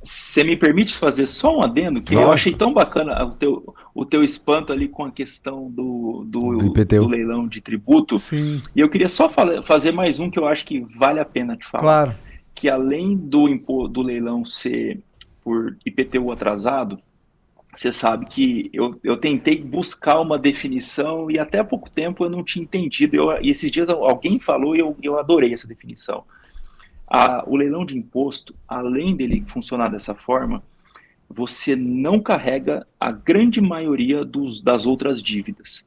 Você me permite fazer só um adendo? Que eu achei tão bacana o teu espanto ali com a questão do leilão de tributo. Sim. E eu queria só fazer mais um que eu acho que vale a pena te falar. Claro. Que além do leilão ser por IPTU atrasado, você sabe que eu tentei buscar uma definição e até há pouco tempo eu não tinha entendido. E esses dias alguém falou e eu adorei essa definição. O leilão de imposto, além dele funcionar dessa forma, você não carrega a grande maioria das outras dívidas.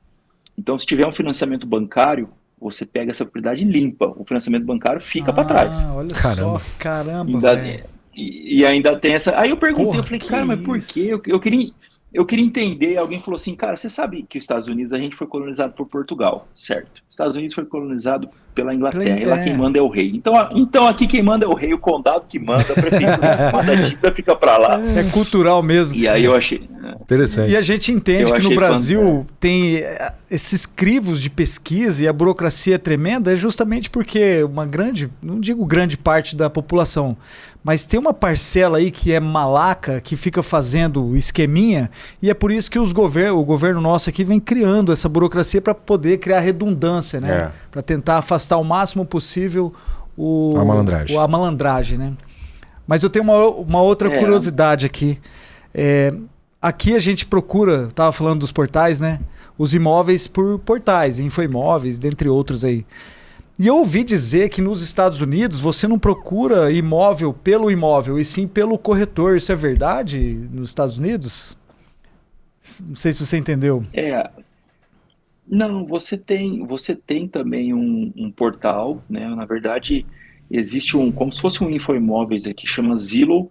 Então, se tiver um financiamento bancário, você pega essa propriedade limpa. O financiamento bancário fica para trás. Olha Caramba. só, caramba, Ainda, velho. e ainda tem essa... Aí eu perguntei, Porra, eu falei, que cara, mas por isso? quê? Eu queria entender. Alguém falou assim, cara, você sabe que os Estados Unidos, a gente foi colonizado por Portugal, certo? Os Estados Unidos foi colonizado pela Inglaterra, e lá quem manda é o rei. Então aqui quem manda é o rei, o condado que manda, a prefeitura que manda, a dívida fica para lá. É cultural mesmo. E aí eu achei... Interessante. E a gente entende Eu que no achei Brasil tem esses crivos de pesquisa e a burocracia é tremenda, é justamente porque uma grande, não digo grande parte da população, mas tem uma parcela aí que é malaca, que fica fazendo esqueminha, e é por isso que o governo nosso aqui vem criando essa burocracia para poder criar redundância, né? Para tentar afastar o máximo possível a malandragem, né? Mas eu tenho uma outra curiosidade aqui. Aqui a gente procura, estava falando dos portais, né? Os imóveis por portais, Infoimóveis, dentre outros aí. E eu ouvi dizer que nos Estados Unidos você não procura imóvel pelo imóvel, e sim pelo corretor. Isso é verdade nos Estados Unidos? Não sei se você entendeu. Não, você tem também um portal, né? Na verdade, existe como se fosse um Infoimóveis aqui, chama Zillow,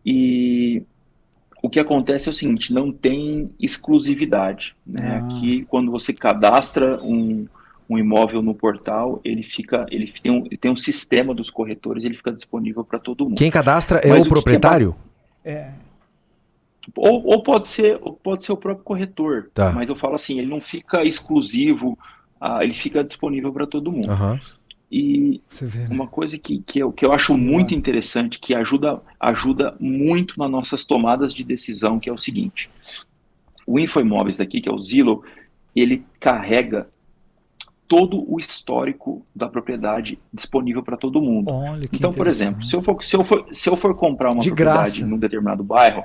e o que acontece é o seguinte, não tem exclusividade, né? Aqui, quando você cadastra um imóvel no portal, ele tem um sistema dos corretores, ele fica disponível para todo mundo. Quem cadastra é o proprietário? Ou pode ser o próprio corretor, Tá. mas eu falo assim, ele não fica exclusivo, ele fica disponível para todo mundo. Uhum. E Você vê, né? uma coisa que eu acho muito interessante, que ajuda muito nas nossas tomadas de decisão, que é o seguinte: o Infoimóveis daqui, que é o Zillow, ele carrega todo o histórico da propriedade disponível para todo mundo. Olha, que então, por exemplo, se eu for comprar uma de propriedade graça num determinado bairro,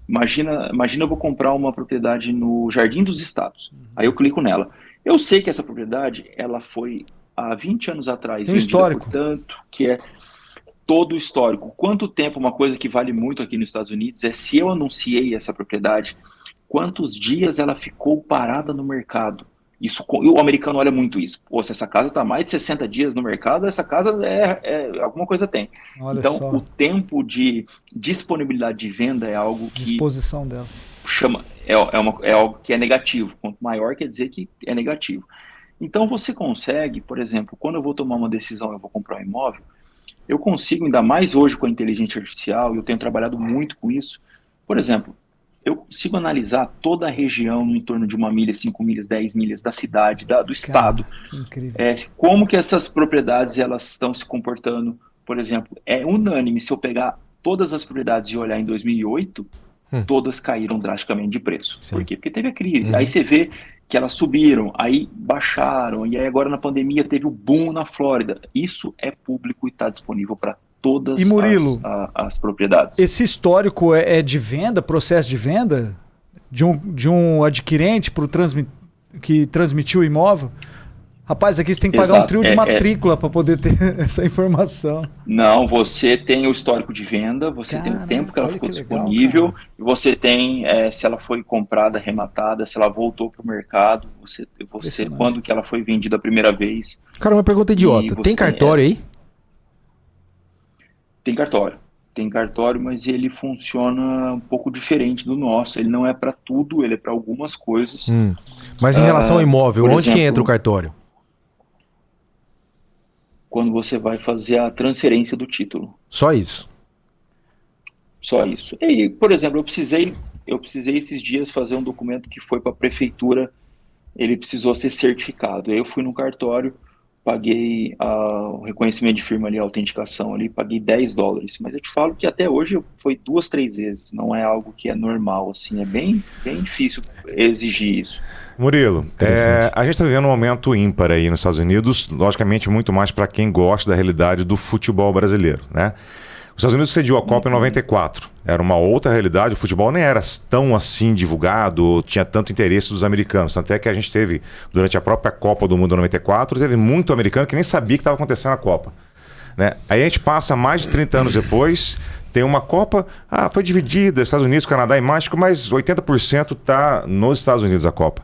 imagina eu vou comprar uma propriedade no Jardim dos Estados. Aí eu clico nela. Eu sei que essa propriedade, ela foi há 20 anos atrás tem um histórico, portanto, que é todo o histórico. Quanto tempo, uma coisa que vale muito aqui nos Estados Unidos, é se eu anunciei essa propriedade, quantos dias ela ficou parada no mercado. O americano olha muito isso. Pô, se essa casa está mais de 60 dias no mercado, essa casa alguma coisa tem. Olha então, só. O tempo de disponibilidade de venda é algo que... Disposição dela. É algo que é negativo. Quanto maior, quer dizer que é negativo. Então, você consegue, por exemplo, quando eu vou tomar uma decisão, eu vou comprar um imóvel, eu consigo, ainda mais hoje com a inteligência artificial, eu tenho trabalhado muito com isso. Por exemplo, eu consigo analisar toda a região no entorno de 1 milha, 5 milhas, 10 milhas da cidade, do estado. Que incrível. Como que essas propriedades elas estão se comportando. Por exemplo, é unânime, se eu pegar todas as propriedades e olhar em 2008, todas caíram drasticamente de preço. Sim. Por quê? Porque teve a crise. Aí você vê que elas subiram, aí baixaram, e aí agora na pandemia teve o boom na Flórida. Isso é público e está disponível para todas as propriedades. Esse histórico é de venda, processo de venda? De um adquirente que transmitiu o imóvel? Rapaz, aqui você tem que pagar um trio de matrícula para poder ter essa informação. Não, você tem o histórico de venda, você tem o tempo que ela ficou disponível, legal, e você tem se ela foi comprada, arrematada, se ela voltou para o mercado, você quando que ela foi vendida a primeira vez. Cara, uma pergunta idiota. Tem cartório aí? Tem cartório, mas ele funciona um pouco diferente do nosso. Ele não é para tudo, ele é para algumas coisas. Mas em relação ao imóvel, onde que entra o cartório? Quando você vai fazer a transferência do título. Só isso? Só isso. E, por exemplo, eu precisei esses dias fazer um documento que foi para a prefeitura, ele precisou ser certificado. Aí eu fui no cartório, paguei o reconhecimento de firma ali, a autenticação ali, paguei $10. Mas eu te falo que até hoje foi 2, 3 vezes. Não é algo que é normal, assim. É bem difícil exigir isso. Murilo, a gente está vivendo um momento ímpar aí nos Estados Unidos, logicamente muito mais para quem gosta da realidade do futebol brasileiro, né? Os Estados Unidos cediu a Copa em 94. Era uma outra realidade, o futebol nem era tão assim divulgado, tinha tanto interesse dos americanos. Tanto é que a gente teve, durante a própria Copa do Mundo 94, teve muito americano que nem sabia que estava acontecendo a Copa. né? Aí a gente passa mais de 30 anos depois, tem uma Copa, foi dividida, Estados Unidos, Canadá e México, mas 80% está nos Estados Unidos a Copa.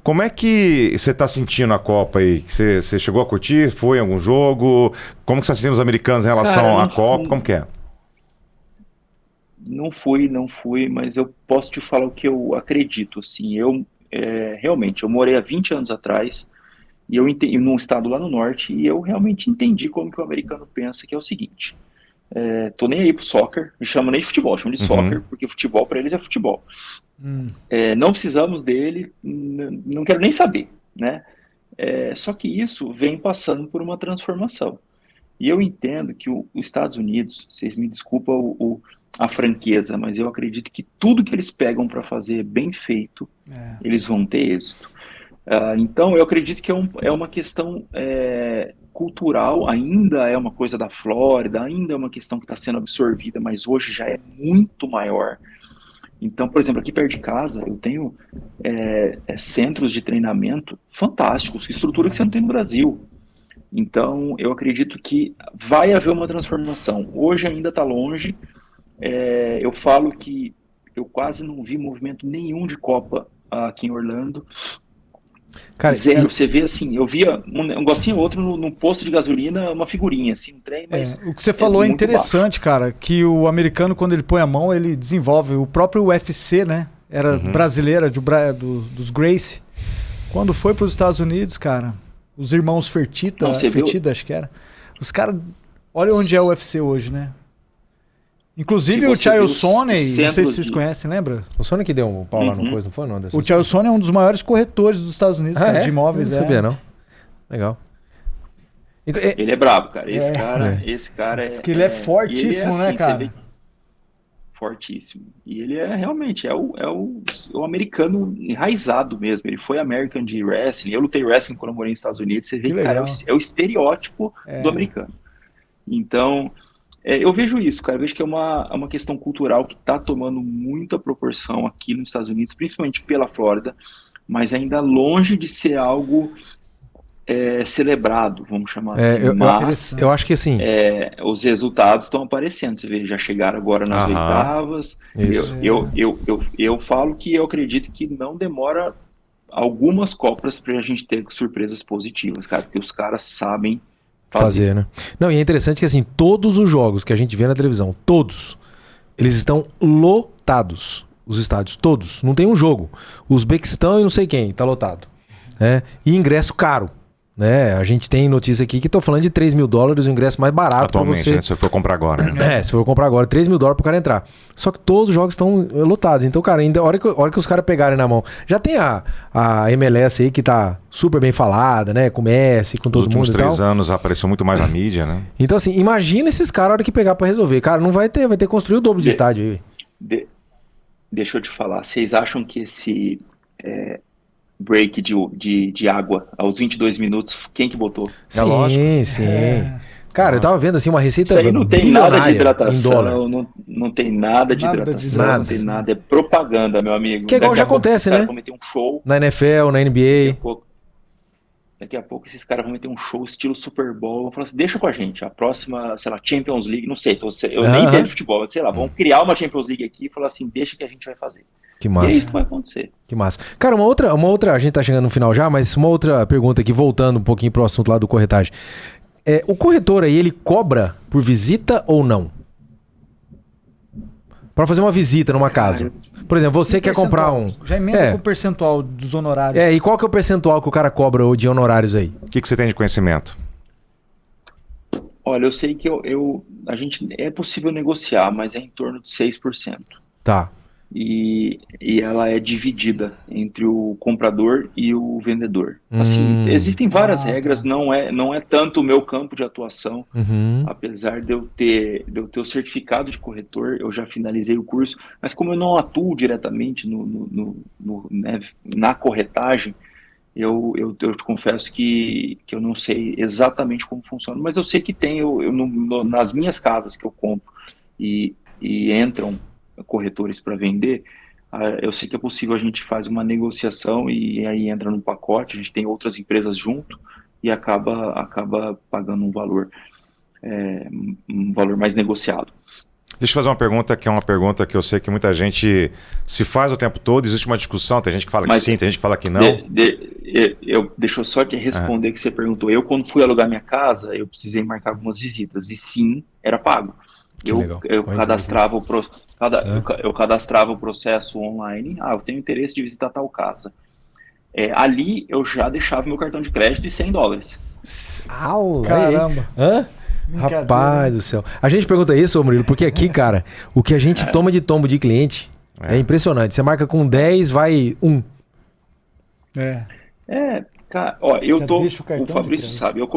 Como é que você está sentindo a Copa aí? Você chegou a curtir? Foi em algum jogo? Como que você está sentindo os americanos em relação à Copa? Como que é? Não fui, mas eu posso te falar o que eu acredito, assim, realmente, eu morei há 20 anos atrás, e eu num estado lá no norte, e eu realmente entendi como que o americano pensa, que é o seguinte, tô nem aí pro soccer, me chamo nem de futebol, chamo de soccer, porque futebol para eles é futebol. Não precisamos dele, não quero nem saber, né? Só que isso vem passando por uma transformação. E eu entendo que os Estados Unidos, vocês me desculpam a franqueza, mas eu acredito que tudo que eles pegam para fazer bem feito, eles vão ter êxito. Então, eu acredito que é uma questão cultural, ainda é uma coisa da Flórida, ainda é uma questão que está sendo absorvida, mas hoje já é muito maior. Então, por exemplo, aqui perto de casa, eu tenho centros de treinamento fantásticos, estrutura que você não tem no Brasil. Então, eu acredito que vai haver uma transformação. Hoje ainda está longe. Eu falo que eu quase não vi movimento nenhum de Copa aqui em Orlando. Cara, zero. Você vê assim, eu via um negocinho ou outro no posto de gasolina, uma figurinha, assim, um trem, mas o que você falou é interessante, baixo. Cara, que o americano, quando ele põe a mão, ele desenvolve. O próprio UFC, né? Era brasileira, dos Gracie. Quando foi para os Estados Unidos, cara, os irmãos Fertitta, acho que era. Os caras, olha onde é o UFC hoje, né? Inclusive o Chael Sonnen, não sei se vocês conhecem, lembra? O Sonnen que deu um pau lá no coisa, não foi, não? O Chael Sonnen é um dos maiores corretores dos Estados Unidos, cara, de imóveis. Não sabia, não. Legal. Ele é brabo, cara. Esse cara Diz que ele é fortíssimo, né, cara? Fortíssimo. E ele realmente o americano enraizado mesmo. Ele foi American de Wrestling. Eu lutei wrestling quando eu morei nos Estados Unidos. Você vê que, cara, é o estereótipo do americano. Então... eu vejo isso, cara. Eu vejo que é uma questão cultural que está tomando muita proporção aqui nos Estados Unidos, principalmente pela Flórida, mas ainda longe de ser algo celebrado, vamos chamar assim. Mas eu acho que assim... os resultados estão aparecendo. Você vê, já chegaram agora nas oitavas. Eu falo que eu acredito que não demora algumas Copas para a gente ter surpresas positivas, cara, porque os caras sabem fazer, né? Não, e é interessante que assim, todos os jogos que a gente vê na televisão, todos, eles estão lotados, os estádios, todos, não tem um jogo. O Uzbequistão e não sei quem, tá lotado, né? E ingresso caro, né? A gente tem notícia aqui que tô falando de $3 mil, o ingresso mais barato atualmente, pra você. Né? Se você for comprar agora, né? Se for comprar agora, $3 mil pro cara entrar. Só que todos os jogos estão lotados. Então, cara, ainda a hora que os caras pegarem na mão. Já tem a MLS aí que tá super bem falada, né? Com Messi, com todo mundo. Nos últimos 3 anos apareceu muito mais na mídia, né? Então, assim, imagina esses caras a hora que pegar pra resolver. Cara, não vai ter que construir o dobro de estádio aí. Deixa eu te falar. Vocês acham que esse break de água aos 22 minutos, quem que botou? Sim. Cara, eu tava vendo assim uma receita. Isso aí não tem nada de hidratação, não tem nada de hidratação, não tem nada, é propaganda, meu amigo. Que é igual já acontece, né? Vão meter um show. Na NFL, na NBA. Daqui a pouco esses caras vão meter um show estilo Super Bowl. Vão falar assim, deixa com a gente, a próxima, sei lá, Champions League, não sei, eu nem entendo de futebol, mas sei lá, vamos criar uma Champions League aqui e falar assim, deixa que a gente vai fazer. Que massa. E é isso que vai acontecer. Que massa. Cara, uma outra, a gente tá chegando no final já, mas uma outra pergunta aqui, voltando um pouquinho pro assunto lá do corretagem. O corretor aí, ele cobra por visita ou não? Para fazer uma visita numa casa. Por exemplo, você quer comprar um... Já emenda com o percentual dos honorários. E qual que é o percentual que o cara cobra de honorários aí? O que você tem de conhecimento? Olha, eu sei que a gente é possível negociar, mas é em torno de 6%. Tá. E ela é dividida entre o comprador e o vendedor. Assim, existem várias regras, não é tanto o meu campo de atuação, apesar de eu ter o certificado de corretor, eu já finalizei o curso, mas como eu não atuo diretamente na corretagem, eu te confesso que eu não sei exatamente como funciona, mas eu sei que tem, nas minhas casas que eu compro e entram corretores para vender, eu sei que é possível, a gente faz uma negociação e aí entra no pacote, a gente tem outras empresas junto e acaba pagando um valor. um valor mais negociado. Deixa eu fazer uma pergunta que é uma pergunta que eu sei que muita gente se faz o tempo todo, existe uma discussão, tem gente que fala que sim, tem gente que fala que não. Deixa eu só te responder que você perguntou. Eu, quando fui alugar minha casa, eu precisei marcar algumas visitas, e sim, era pago. Eu cadastrava eu cadastrava o processo online. Eu tenho interesse de visitar tal casa. Ali eu já deixava meu cartão de crédito e $100. Caramba. Hã? Rapaz do céu. A gente pergunta isso, ô Murilo, porque aqui, cara, o que a gente toma de tombo de cliente é impressionante. Você marca com 10, vai 1. Cara, ó, o Fabrício sabe, eu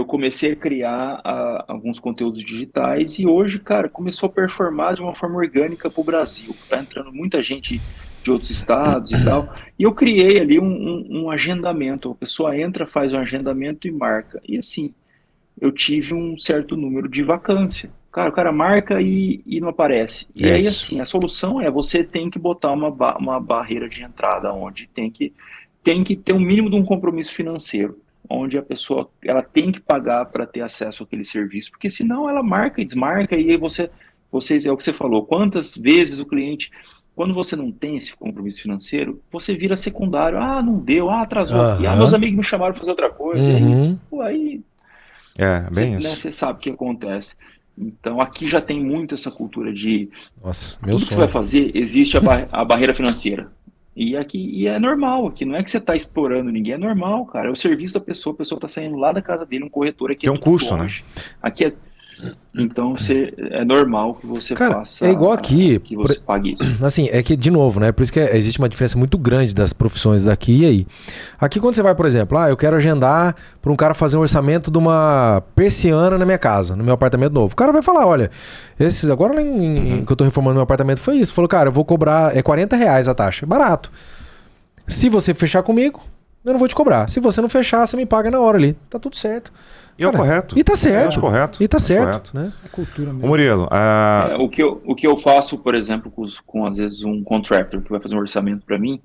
comecei a criar alguns conteúdos digitais e hoje, cara, começou a performar de uma forma orgânica pro Brasil. Tá entrando muita gente de outros estados e tal. E eu criei ali um agendamento. A pessoa entra, faz um agendamento e marca. E assim, eu tive um certo número de vacância. Cara, o cara marca e não aparece. E aí, assim, a solução você tem que botar uma barreira de entrada, onde tem que ter um mínimo de um compromisso financeiro, onde a pessoa ela tem que pagar para ter acesso àquele serviço, porque senão ela marca e desmarca, e aí vocês, é o que você falou, quantas vezes o cliente, quando você não tem esse compromisso financeiro, você vira secundário, não deu, atrasou aqui, meus amigos me chamaram para fazer outra coisa, e aí bem isso. Você sabe o que acontece. Então, aqui já tem muito essa cultura de... Nossa, tudo que você vai fazer, existe a barreira financeira. E aqui é normal, aqui não é que você está explorando ninguém, é normal, cara. É o serviço da pessoa, a pessoa está saindo lá da casa dele, um corretor aqui. Tem um custo, longe, né? Aqui então é normal que você faça. É igual aqui. Que você pague isso. Assim, é que, de novo, né? Por isso que existe uma diferença muito grande das profissões daqui e aí. Aqui, quando você vai, por exemplo, eu quero agendar para um cara fazer um orçamento de uma persiana na minha casa, no meu apartamento novo. O cara vai falar: olha, agora que eu tô reformando meu apartamento foi isso. Falou, cara, eu vou cobrar R$40 a taxa. Barato. Se você fechar comigo, eu não vou te cobrar. Se você não fechar, você me paga na hora ali. Tá tudo certo. E é o correto. E tá certo. Eu acho correto. E tá certo. Correto. Né? É cultura mesmo. Ô Murilo, o que eu faço, por exemplo, com às vezes um contractor que vai fazer um orçamento para mim,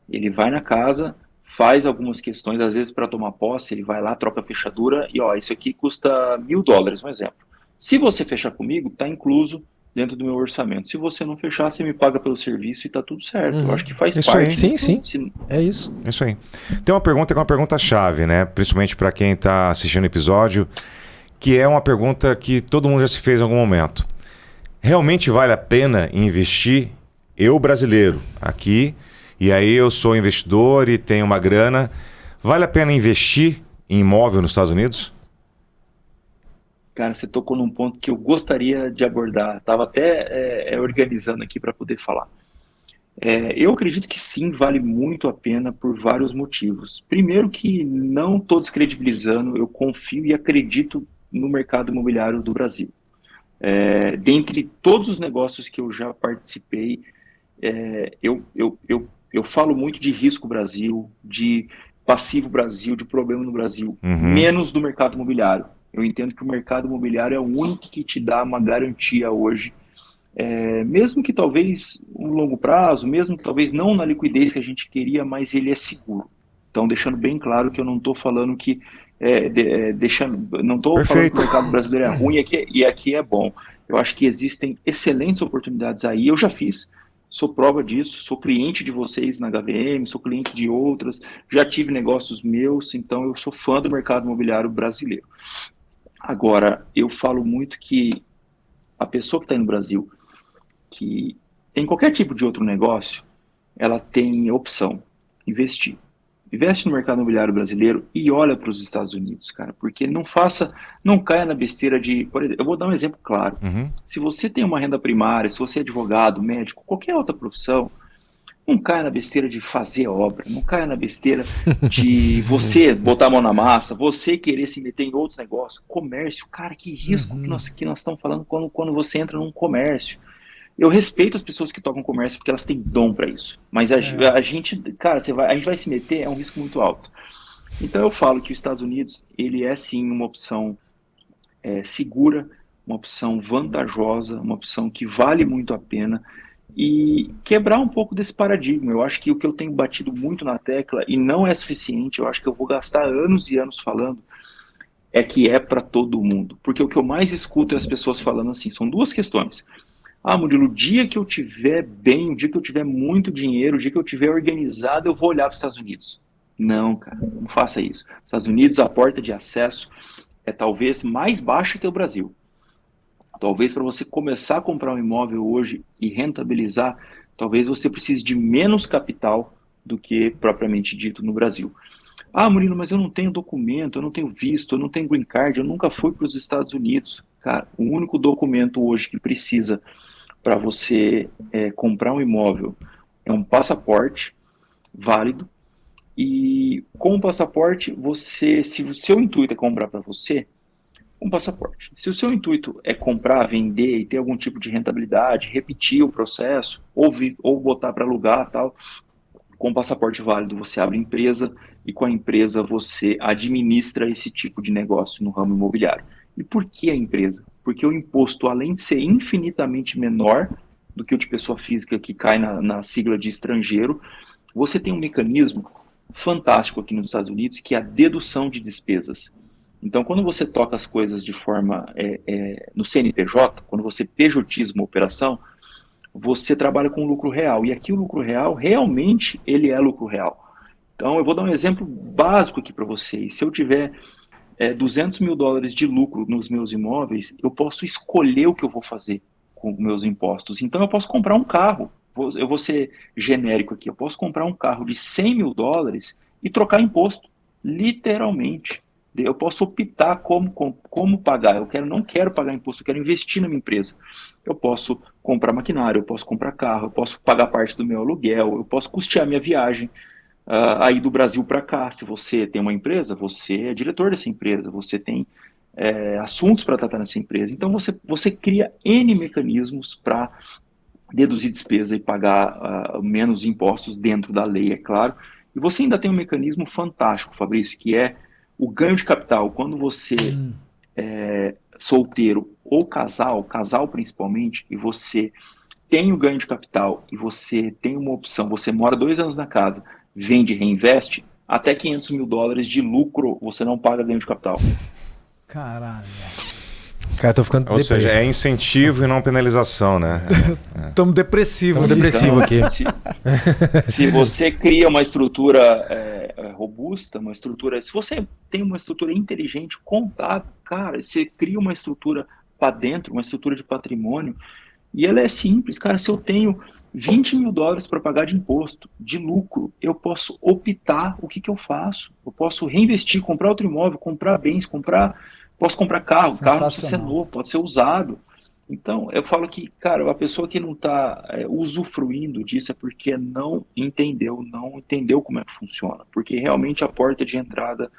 ele vai na casa, faz algumas questões, às vezes para tomar posse, ele vai lá, troca a fechadura e isso aqui custa $1.000, um exemplo. Se você fechar comigo, tá incluso dentro do meu orçamento. Se você não fechar, você me paga pelo serviço e tá tudo certo. Eu acho que faz isso parte. Aí. Sim. É isso. Isso aí. Tem uma pergunta que é uma pergunta-chave, né? Principalmente para quem está assistindo o episódio, que é uma pergunta que todo mundo já se fez em algum momento. Realmente vale a pena investir? Eu, brasileiro, aqui, e aí eu sou investidor e tenho uma grana, vale a pena investir em imóvel nos Estados Unidos? Cara, você tocou num ponto que eu gostaria de abordar. Estava até organizando aqui para poder falar. Eu acredito que sim, vale muito a pena por vários motivos. Primeiro que não estou descredibilizando, eu confio e acredito no mercado imobiliário do Brasil. Dentre todos os negócios que eu já participei, eu falo muito de risco Brasil, de passivo Brasil, de problema no Brasil, menos do mercado imobiliário. Eu entendo que o mercado imobiliário é o único que te dá uma garantia hoje, mesmo que talvez no longo prazo, mesmo que talvez não na liquidez que a gente queria, mas ele é seguro. Então, deixando bem claro que eu não estou falando que não estou falando que o mercado brasileiro é ruim e aqui é bom. Eu acho que existem excelentes oportunidades aí. Eu já fiz, sou prova disso, sou cliente de vocês na HVM, sou cliente de outras, já tive negócios meus, então eu sou fã do mercado imobiliário brasileiro. Agora, eu falo muito que a pessoa que está aí no Brasil, que tem qualquer tipo de outro negócio, ela tem opção, investir. Investe no mercado imobiliário brasileiro e olha para os Estados Unidos, cara, porque não caia na besteira de, por exemplo, eu vou dar um exemplo claro. Se você tem uma renda primária, se você é advogado, médico, qualquer outra profissão, não caia na besteira de fazer obra, não caia na besteira de você botar a mão na massa, você querer se meter em outros negócios. Comércio, cara, que risco que nós estamos falando quando você entra num comércio. Eu respeito as pessoas que tocam comércio porque elas têm dom para isso. Mas a gente, cara, a gente vai se meter, é um risco muito alto. Então eu falo que os Estados Unidos, ele é sim uma opção segura, uma opção vantajosa, uma opção que vale muito a pena e quebrar um pouco desse paradigma. Eu acho que o que eu tenho batido muito na tecla, e não é suficiente, eu acho que eu vou gastar anos e anos falando, é que é para todo mundo. Porque o que eu mais escuto é as pessoas falando assim, são duas questões. Ah, Murilo, o dia que eu tiver bem, o dia que eu tiver muito dinheiro, o dia que eu tiver organizado, eu vou olhar para os Estados Unidos. Não, cara, não faça isso. Estados Unidos, a porta de acesso é talvez mais baixa que o Brasil. Talvez para você começar a comprar um imóvel hoje e rentabilizar, talvez você precise de menos capital do que propriamente dito no Brasil. Ah, Murilo, mas eu não tenho documento, eu não tenho visto, eu não tenho green card, eu nunca fui para os Estados Unidos. Cara, o único documento hoje que precisa para você comprar um imóvel é um passaporte válido. E com o passaporte, se o seu intuito é comprar para você, um passaporte. Se o seu intuito é comprar, vender e ter algum tipo de rentabilidade, repetir o processo, ou botar para alugar tal, com o passaporte válido você abre empresa e com a empresa você administra esse tipo de negócio no ramo imobiliário. E por que a empresa? Porque o imposto, além de ser infinitamente menor do que o de pessoa física que cai na sigla de estrangeiro, você tem um mecanismo fantástico aqui nos Estados Unidos que é a dedução de despesas. Então, quando você toca as coisas de forma no CNPJ, quando você pejotiza uma operação, você trabalha com lucro real. E aqui o lucro real, realmente, ele é lucro real. Então, eu vou dar um exemplo básico aqui para vocês. Se eu tiver $200 mil de lucro nos meus imóveis, eu posso escolher o que eu vou fazer com meus impostos. Então, eu posso comprar um carro. Eu vou ser genérico aqui. Eu posso comprar um carro de $100 mil e trocar imposto. Literalmente. Eu posso optar como pagar. Não quero pagar imposto, eu quero investir na minha empresa. Eu posso comprar maquinário, eu posso comprar carro, eu posso pagar parte do meu aluguel, eu posso custear minha viagem aí do Brasil para cá. Se você tem uma empresa, você é diretor dessa empresa, você tem assuntos para tratar nessa empresa. Então você cria N mecanismos para deduzir despesa e pagar menos impostos dentro da lei, é claro. E você ainda tem um mecanismo fantástico, Fabrício, que é o ganho de capital. Quando você é solteiro ou casal principalmente, e você tem o ganho de capital e você tem uma opção, você mora 2 anos na casa, vende, reinveste, até $500 mil de lucro você não paga ganho de capital. Caralho. Cara, tô ficando Ou seja, é incentivo e não penalização, né? Estamos depressivos. Estamos depressivos aqui. Se você cria uma estrutura robusta, uma estrutura... Se você tem uma estrutura inteligente, contábil, cara, você cria uma estrutura para dentro, uma estrutura de patrimônio, e ela é simples, cara. Se eu tenho $20 mil para pagar de imposto, de lucro, eu posso optar o que eu faço. Eu posso reinvestir, comprar outro imóvel, comprar bens, posso comprar carro não precisa ser novo, pode ser usado. Então, eu falo que, cara, a pessoa que não está usufruindo disso é porque não entendeu como é que funciona. Porque realmente a porta de entrada,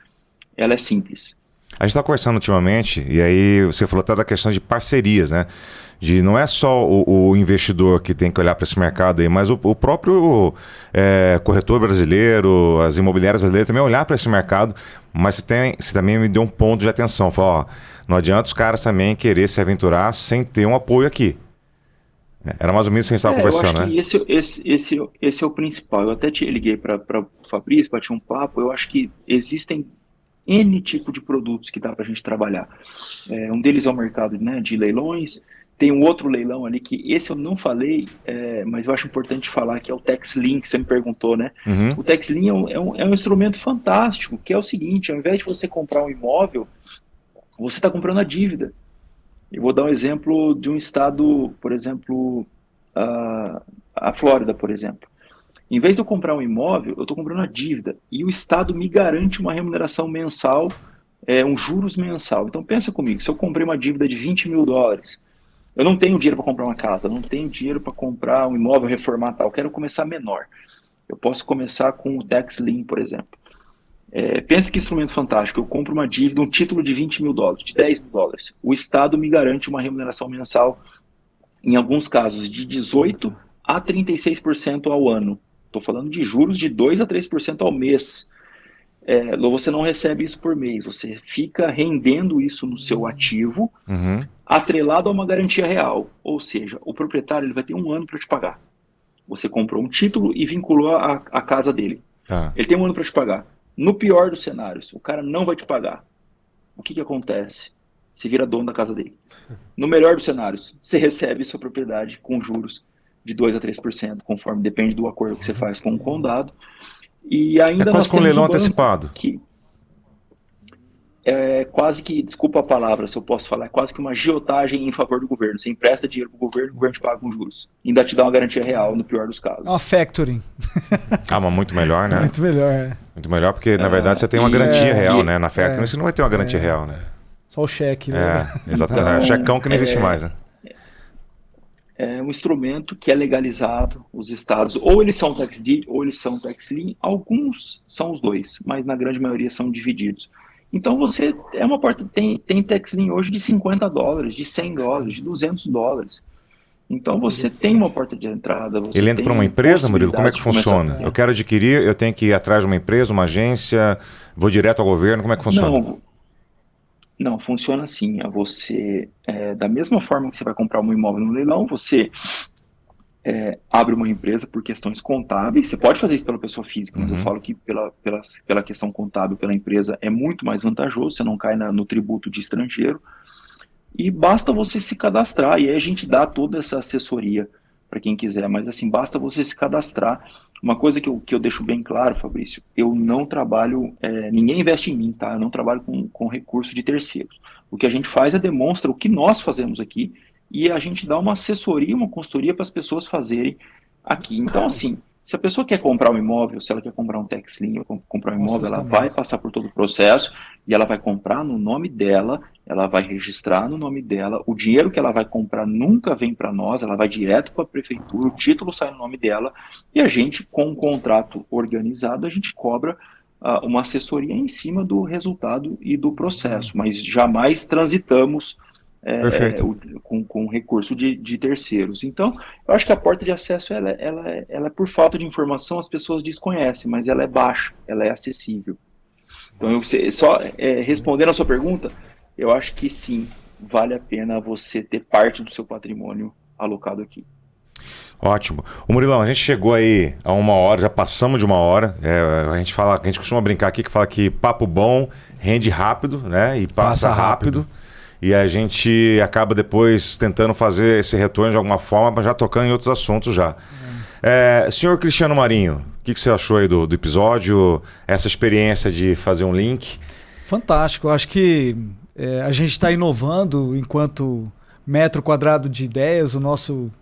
ela é simples. A gente está conversando ultimamente, e aí você falou até da questão de parcerias, né? Não é só o investidor que tem que olhar para esse mercado aí, mas o próprio corretor brasileiro, as imobiliárias brasileiras também olhar para esse mercado, mas você também me deu um ponto de atenção. Falou, ó, não adianta os caras também querer se aventurar sem ter um apoio aqui. Era mais ou menos o que a gente estava conversando, né? Eu acho que esse é o principal. Eu até te liguei para o Fabrício, bati um papo. Eu acho que existem N tipo de produtos que dá para a gente trabalhar. Um deles é o mercado, né, de leilões. Tem um outro leilão ali que esse eu não falei, mas eu acho importante falar, que é o TaxLien, que você me perguntou, né? Uhum. O TaxLien é um instrumento fantástico, que é o seguinte: ao invés de você comprar um imóvel, você está comprando a dívida. Eu vou dar um exemplo de um estado, por exemplo, a Flórida, por exemplo. Em vez de eu comprar um imóvel, eu estou comprando a dívida, e o estado me garante uma remuneração mensal, um juros mensal. Então pensa comigo, se eu comprei uma dívida de $20 mil, eu não tenho dinheiro para comprar uma casa, não tenho dinheiro para comprar um imóvel, reformar tal, eu quero começar menor. Eu posso começar com o TaxLien, por exemplo. Pensa que instrumento fantástico. Eu compro uma dívida, um título de $20 mil, de $10 mil. O Estado me garante uma remuneração mensal, em alguns casos, de 18% a 36% ao ano. Estou falando de juros de 2% a 3% ao mês. Você não recebe isso por mês, você fica rendendo isso no seu ativo, atrelado a uma garantia real. Ou seja, o proprietário ele vai ter 1 ano para te pagar. Você comprou um título e vinculou a casa dele. Ele tem 1 ano para te pagar. No pior dos cenários, o cara não vai te pagar. o que acontece? Você vira dono da casa dele. No melhor dos cenários, você recebe sua propriedade com juros de 2 a 3%, conforme depende do acordo que você faz com o condado. E ainda quase com um leilão antecipado. Que é quase que, desculpa a palavra se eu posso falar, é quase que uma agiotagem em favor do governo. Você empresta dinheiro para o governo te paga com juros. Ainda te dá uma garantia real, no pior dos casos. É uma factoring. Mas muito melhor, né? Muito melhor, Muito melhor, porque na verdade você tem uma garantia real, né? Na factoring você não vai ter uma garantia real, né? Só o cheque, né? Exatamente. É checão que não existe mais, né? É um instrumento que é legalizado, os estados, ou eles são tax deed, ou eles são tax lien, alguns são os dois, mas na grande maioria são divididos. Então você é uma porta, tem tax lien hoje de $50, de $100, de $200. Então você tem uma porta de entrada. Ele entra para uma empresa, Murilo? Como é que funciona? Eu quero adquirir, eu tenho que ir atrás de uma empresa, uma agência, vou direto ao governo, como é que funciona? Não, funciona assim. Da mesma forma que você vai comprar um imóvel no leilão, você abre uma empresa por questões contábeis. Você pode fazer isso pela pessoa física, mas eu falo que pela questão contábil, pela empresa, é muito mais vantajoso, você não cai no tributo de estrangeiro. E basta você se cadastrar, e aí a gente dá toda essa assessoria para quem quiser, mas assim, basta você se cadastrar. Uma coisa que eu deixo bem claro, Fabrício, eu não trabalho, ninguém investe em mim, tá? Eu não trabalho com recurso de terceiros. O que a gente faz é demonstra o que nós fazemos aqui e a gente dá uma assessoria, uma consultoria para as pessoas fazerem aqui. Então, assim, se a pessoa quer comprar um imóvel, se ela quer comprar um tax lien ou comprar um imóvel, ela vai passar por todo o processo e ela vai comprar no nome dela, ela vai registrar no nome dela, o dinheiro que ela vai comprar nunca vem para nós, ela vai direto para a prefeitura, o título sai no nome dela e a gente, com um contrato organizado, a gente cobra uma assessoria em cima do resultado e do processo, mas jamais transitamos com recurso de terceiros. Então, eu acho que a porta de acesso ela é por falta de informação, as pessoas desconhecem, mas ela é baixa, ela é acessível. Então, respondendo a sua pergunta, eu acho que sim, vale a pena você ter parte do seu patrimônio alocado aqui. Ótimo. Ô Murilão, a gente chegou aí a 1 hora, já passamos de 1 hora. A gente costuma brincar aqui que fala que papo bom rende rápido, né? E passa rápido. E a gente acaba depois tentando fazer esse retorno de alguma forma, mas já tocando em outros assuntos já. Senhor Cristiano Marinho, o que você achou aí do episódio? Essa experiência de fazer um link? Fantástico. Eu acho que a gente está inovando enquanto metro quadrado de ideias, o nosso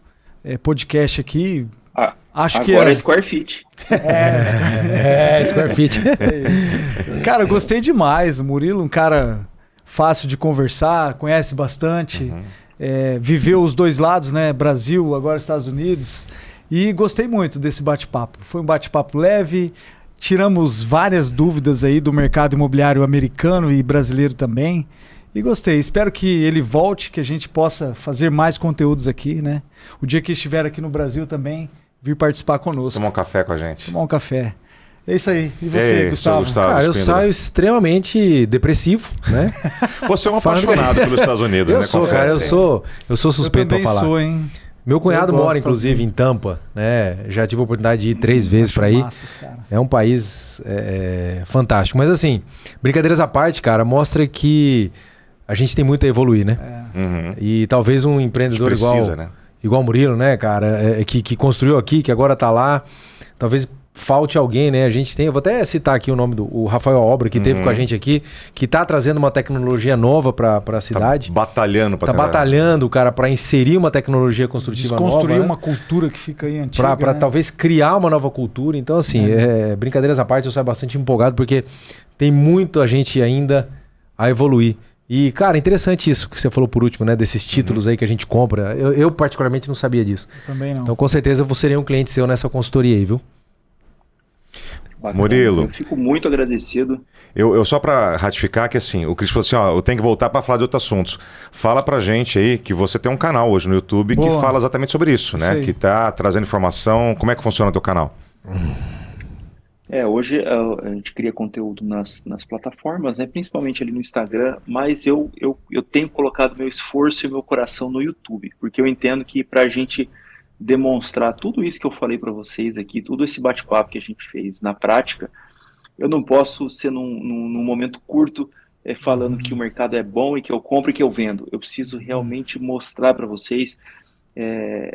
podcast aqui. Acho que agora é Square Feet. Square Feet. Cara, eu gostei demais. O Murilo, um cara fácil de conversar, conhece bastante, viveu os dois lados, né? Brasil, agora Estados Unidos. E gostei muito desse bate-papo. Foi um bate-papo leve, tiramos várias dúvidas aí do mercado imobiliário americano e brasileiro também. E gostei. Espero que ele volte, que a gente possa fazer mais conteúdos aqui, né? O dia que estiver aqui no Brasil também, vir participar conosco. Tomar um café com a gente. Tomar um café. É isso aí. E você, Gustavo? Cara, eu saio extremamente depressivo, né? Você é um apaixonado pelos Estados Unidos, né? Eu sou suspeito para falar. Sou, hein? Meu cunhado mora, inclusive, em Tampa, né? Já tive a oportunidade de ir 3 vezes para ir. É um país fantástico. Mas assim, brincadeiras à parte, cara, mostra que a gente tem muito a evoluir, né? E talvez um empreendedor igual o Murilo, né, cara, que construiu aqui, que agora tá lá, talvez falte alguém, né? A gente tem, eu vou até citar aqui o nome do Rafael Obra, que teve com a gente aqui, que tá trazendo uma tecnologia nova para a cidade. Tá batalhando para batalhando, cara, para inserir uma tecnologia construtiva nova. Desconstruir uma cultura que fica aí antiga. Para talvez criar uma nova cultura. Então, assim, brincadeiras à parte, eu saio bastante empolgado, porque tem muito a gente ainda a evoluir. E, cara, interessante isso que você falou por último, né? Desses títulos aí que a gente compra. Eu particularmente não sabia disso. Eu também não. Então, com certeza, eu seria um cliente seu nessa consultoria aí, viu? Bacana. Murilo. Eu fico muito agradecido. Eu só para ratificar que assim, o Cris falou assim, eu tenho que voltar para falar de outros assuntos. Fala pra gente aí que você tem um canal hoje no YouTube que fala exatamente sobre isso, né? Que tá trazendo informação. Como é que funciona o teu canal? Hoje a gente cria conteúdo nas plataformas, né? Principalmente ali no Instagram, mas eu tenho colocado meu esforço e meu coração no YouTube, porque eu entendo que pra gente demonstrar tudo isso que eu falei para vocês aqui, todo esse bate-papo que a gente fez na prática, eu não posso ser num momento curto falando que o mercado é bom e que eu compro e que eu vendo. Eu preciso realmente mostrar para vocês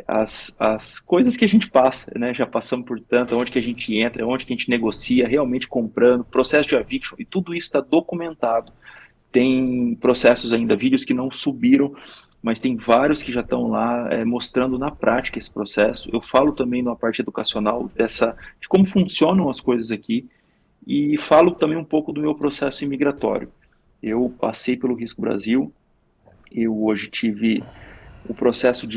as coisas que a gente passa, né? Já passamos por tanto, onde que a gente entra, onde que a gente negocia, realmente comprando, processo de eviction, e tudo isso está documentado. Tem processos ainda, vídeos que não subiram, mas tem vários que já estão lá mostrando na prática esse processo. Eu falo também na parte educacional de como funcionam as coisas aqui, e falo também um pouco do meu processo imigratório. Eu passei pelo Risco Brasil, eu hoje tive o processo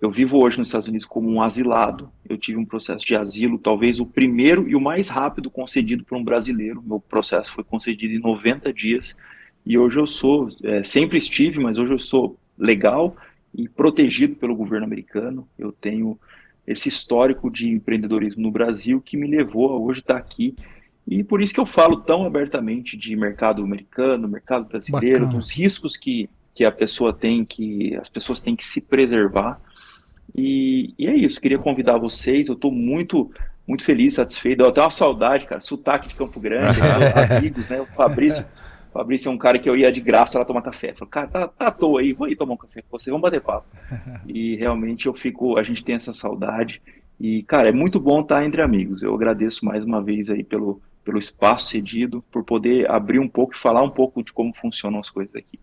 eu vivo hoje nos Estados Unidos como um asilado. Eu tive um processo de asilo, talvez o primeiro e o mais rápido concedido por um brasileiro. Meu processo foi concedido em 90 dias, e hoje eu sou, sempre estive, mas hoje eu sou legal e protegido pelo governo americano. Eu tenho esse histórico de empreendedorismo no Brasil que me levou a hoje estar aqui, e por isso que eu falo tão abertamente de mercado americano, mercado brasileiro, Bacana. dos riscos que a pessoa tem, que as pessoas têm que se preservar. E é isso, queria convidar vocês, eu estou muito feliz, satisfeito, deu até uma saudade, cara, sotaque de Campo Grande, amigos, né, o Fabrício é um cara que eu ia de graça lá tomar café, falei, cara, tá à toa aí, vou aí tomar um café com você, vamos bater papo. E realmente a gente tem essa saudade, e cara, é muito bom estar entre amigos. Eu agradeço mais uma vez aí pelo espaço cedido, por poder abrir um pouco e falar um pouco de como funcionam as coisas aqui.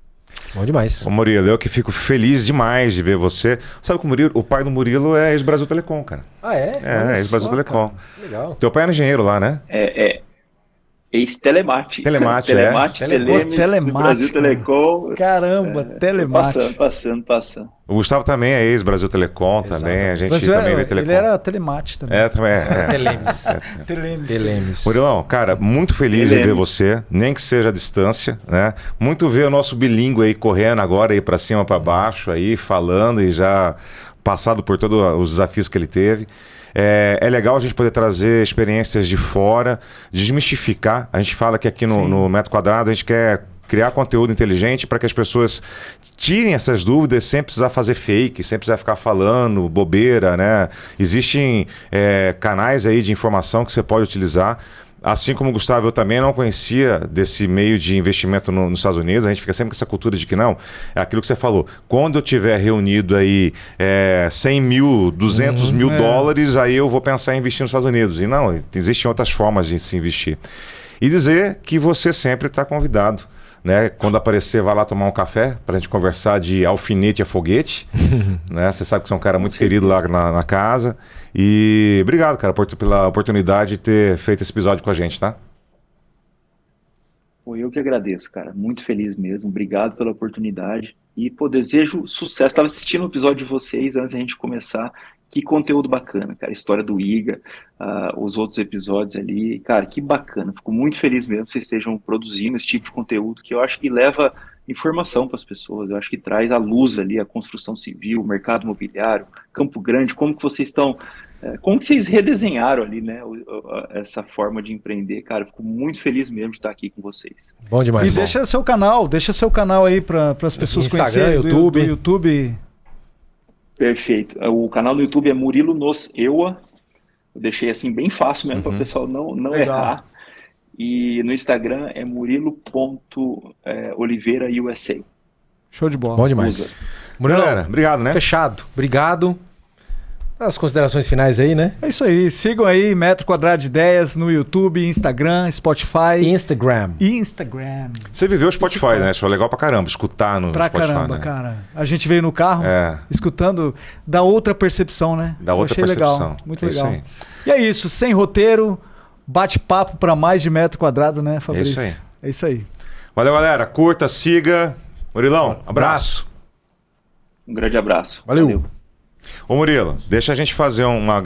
Bom demais. Ô Murilo, eu que fico feliz demais de ver você. Sabe que o pai do Murilo é ex-Brasil Telecom, cara. Ah, é? É, ex-Brasil Telecom. Cara. Legal. Teu pai era engenheiro lá, né? Ex-Telemate. Telemate, Telemes, Telemate, Brasil Telecom. Caramba, Telemate. Passando. O Gustavo também é ex-Brasil Telecom também. A gente Mas também vê Telecom. ele era Telemate também. Também é. Telemes. Telemes. Murilão, cara, muito feliz em ver você, nem que seja à distância, né? Muito ver o nosso bilíngue aí correndo agora aí para cima, para baixo, aí falando e já passado por todos os desafios que ele teve. É legal a gente poder trazer experiências de fora, desmistificar. A gente fala que aqui no Metro Quadrado a gente quer criar conteúdo inteligente para que as pessoas tirem essas dúvidas sem precisar fazer fake, sem precisar ficar falando bobeira, né? Existem canais aí de informação que você pode utilizar. Assim como o Gustavo, eu também não conhecia desse meio de investimento nos Estados Unidos. A gente fica sempre com essa cultura de que não, é aquilo que você falou. Quando eu tiver reunido aí 100 mil, 200 mil dólares, aí eu vou pensar em investir nos Estados Unidos. E não, existem outras formas de se investir. E dizer que você sempre está convidado. Né? Quando aparecer, vai lá tomar um café para a gente conversar de alfinete a foguete. Né? Você sabe que você é um cara muito querido lá na casa. E obrigado, cara, pela oportunidade de ter feito esse episódio com a gente, tá? Eu que agradeço, cara. Muito feliz mesmo. Obrigado pela oportunidade. E, desejo sucesso. Estava assistindo o episódio de vocês antes da gente começar. Que conteúdo bacana, cara. História do Iga, os outros episódios ali. Cara, que bacana. Fico muito feliz mesmo que vocês estejam produzindo esse tipo de conteúdo, que eu acho que leva informação para as pessoas. Eu acho que traz à luz ali a construção civil, o mercado imobiliário, Campo Grande, como que vocês estão... Como que vocês redesenharam ali, né, essa forma de empreender, cara? Fico muito feliz mesmo de estar aqui com vocês. Bom demais. E deixa seu canal aí para as pessoas Instagram, conhecerem. YouTube. Do YouTube. Perfeito. O canal no YouTube é Murilo Nos Eua. Eu deixei assim bem fácil mesmo para o pessoal não errar. E no Instagram é murilo.oliveirausa. Show de bola. Bom demais. Murilo, Galera, obrigado, né? Fechado. Obrigado. As considerações finais aí, né? É isso aí. Sigam aí Metro Quadrado de Ideias no YouTube, Instagram, Spotify. Instagram. Você viveu o Spotify, né? Isso foi legal pra caramba, escutar no Spotify. Caramba, né? cara. A gente veio no carro, escutando, dá outra percepção, né? Da outra achei percepção. Legal, muito Isso legal. aí. E é isso, sem roteiro, bate-papo para mais de metro quadrado, né, Fabrício? É isso aí. É isso aí. Valeu, galera. Curta, siga. Murilão, abraço. Um grande abraço. Valeu. Ô Murilo, deixa a gente fazer uma...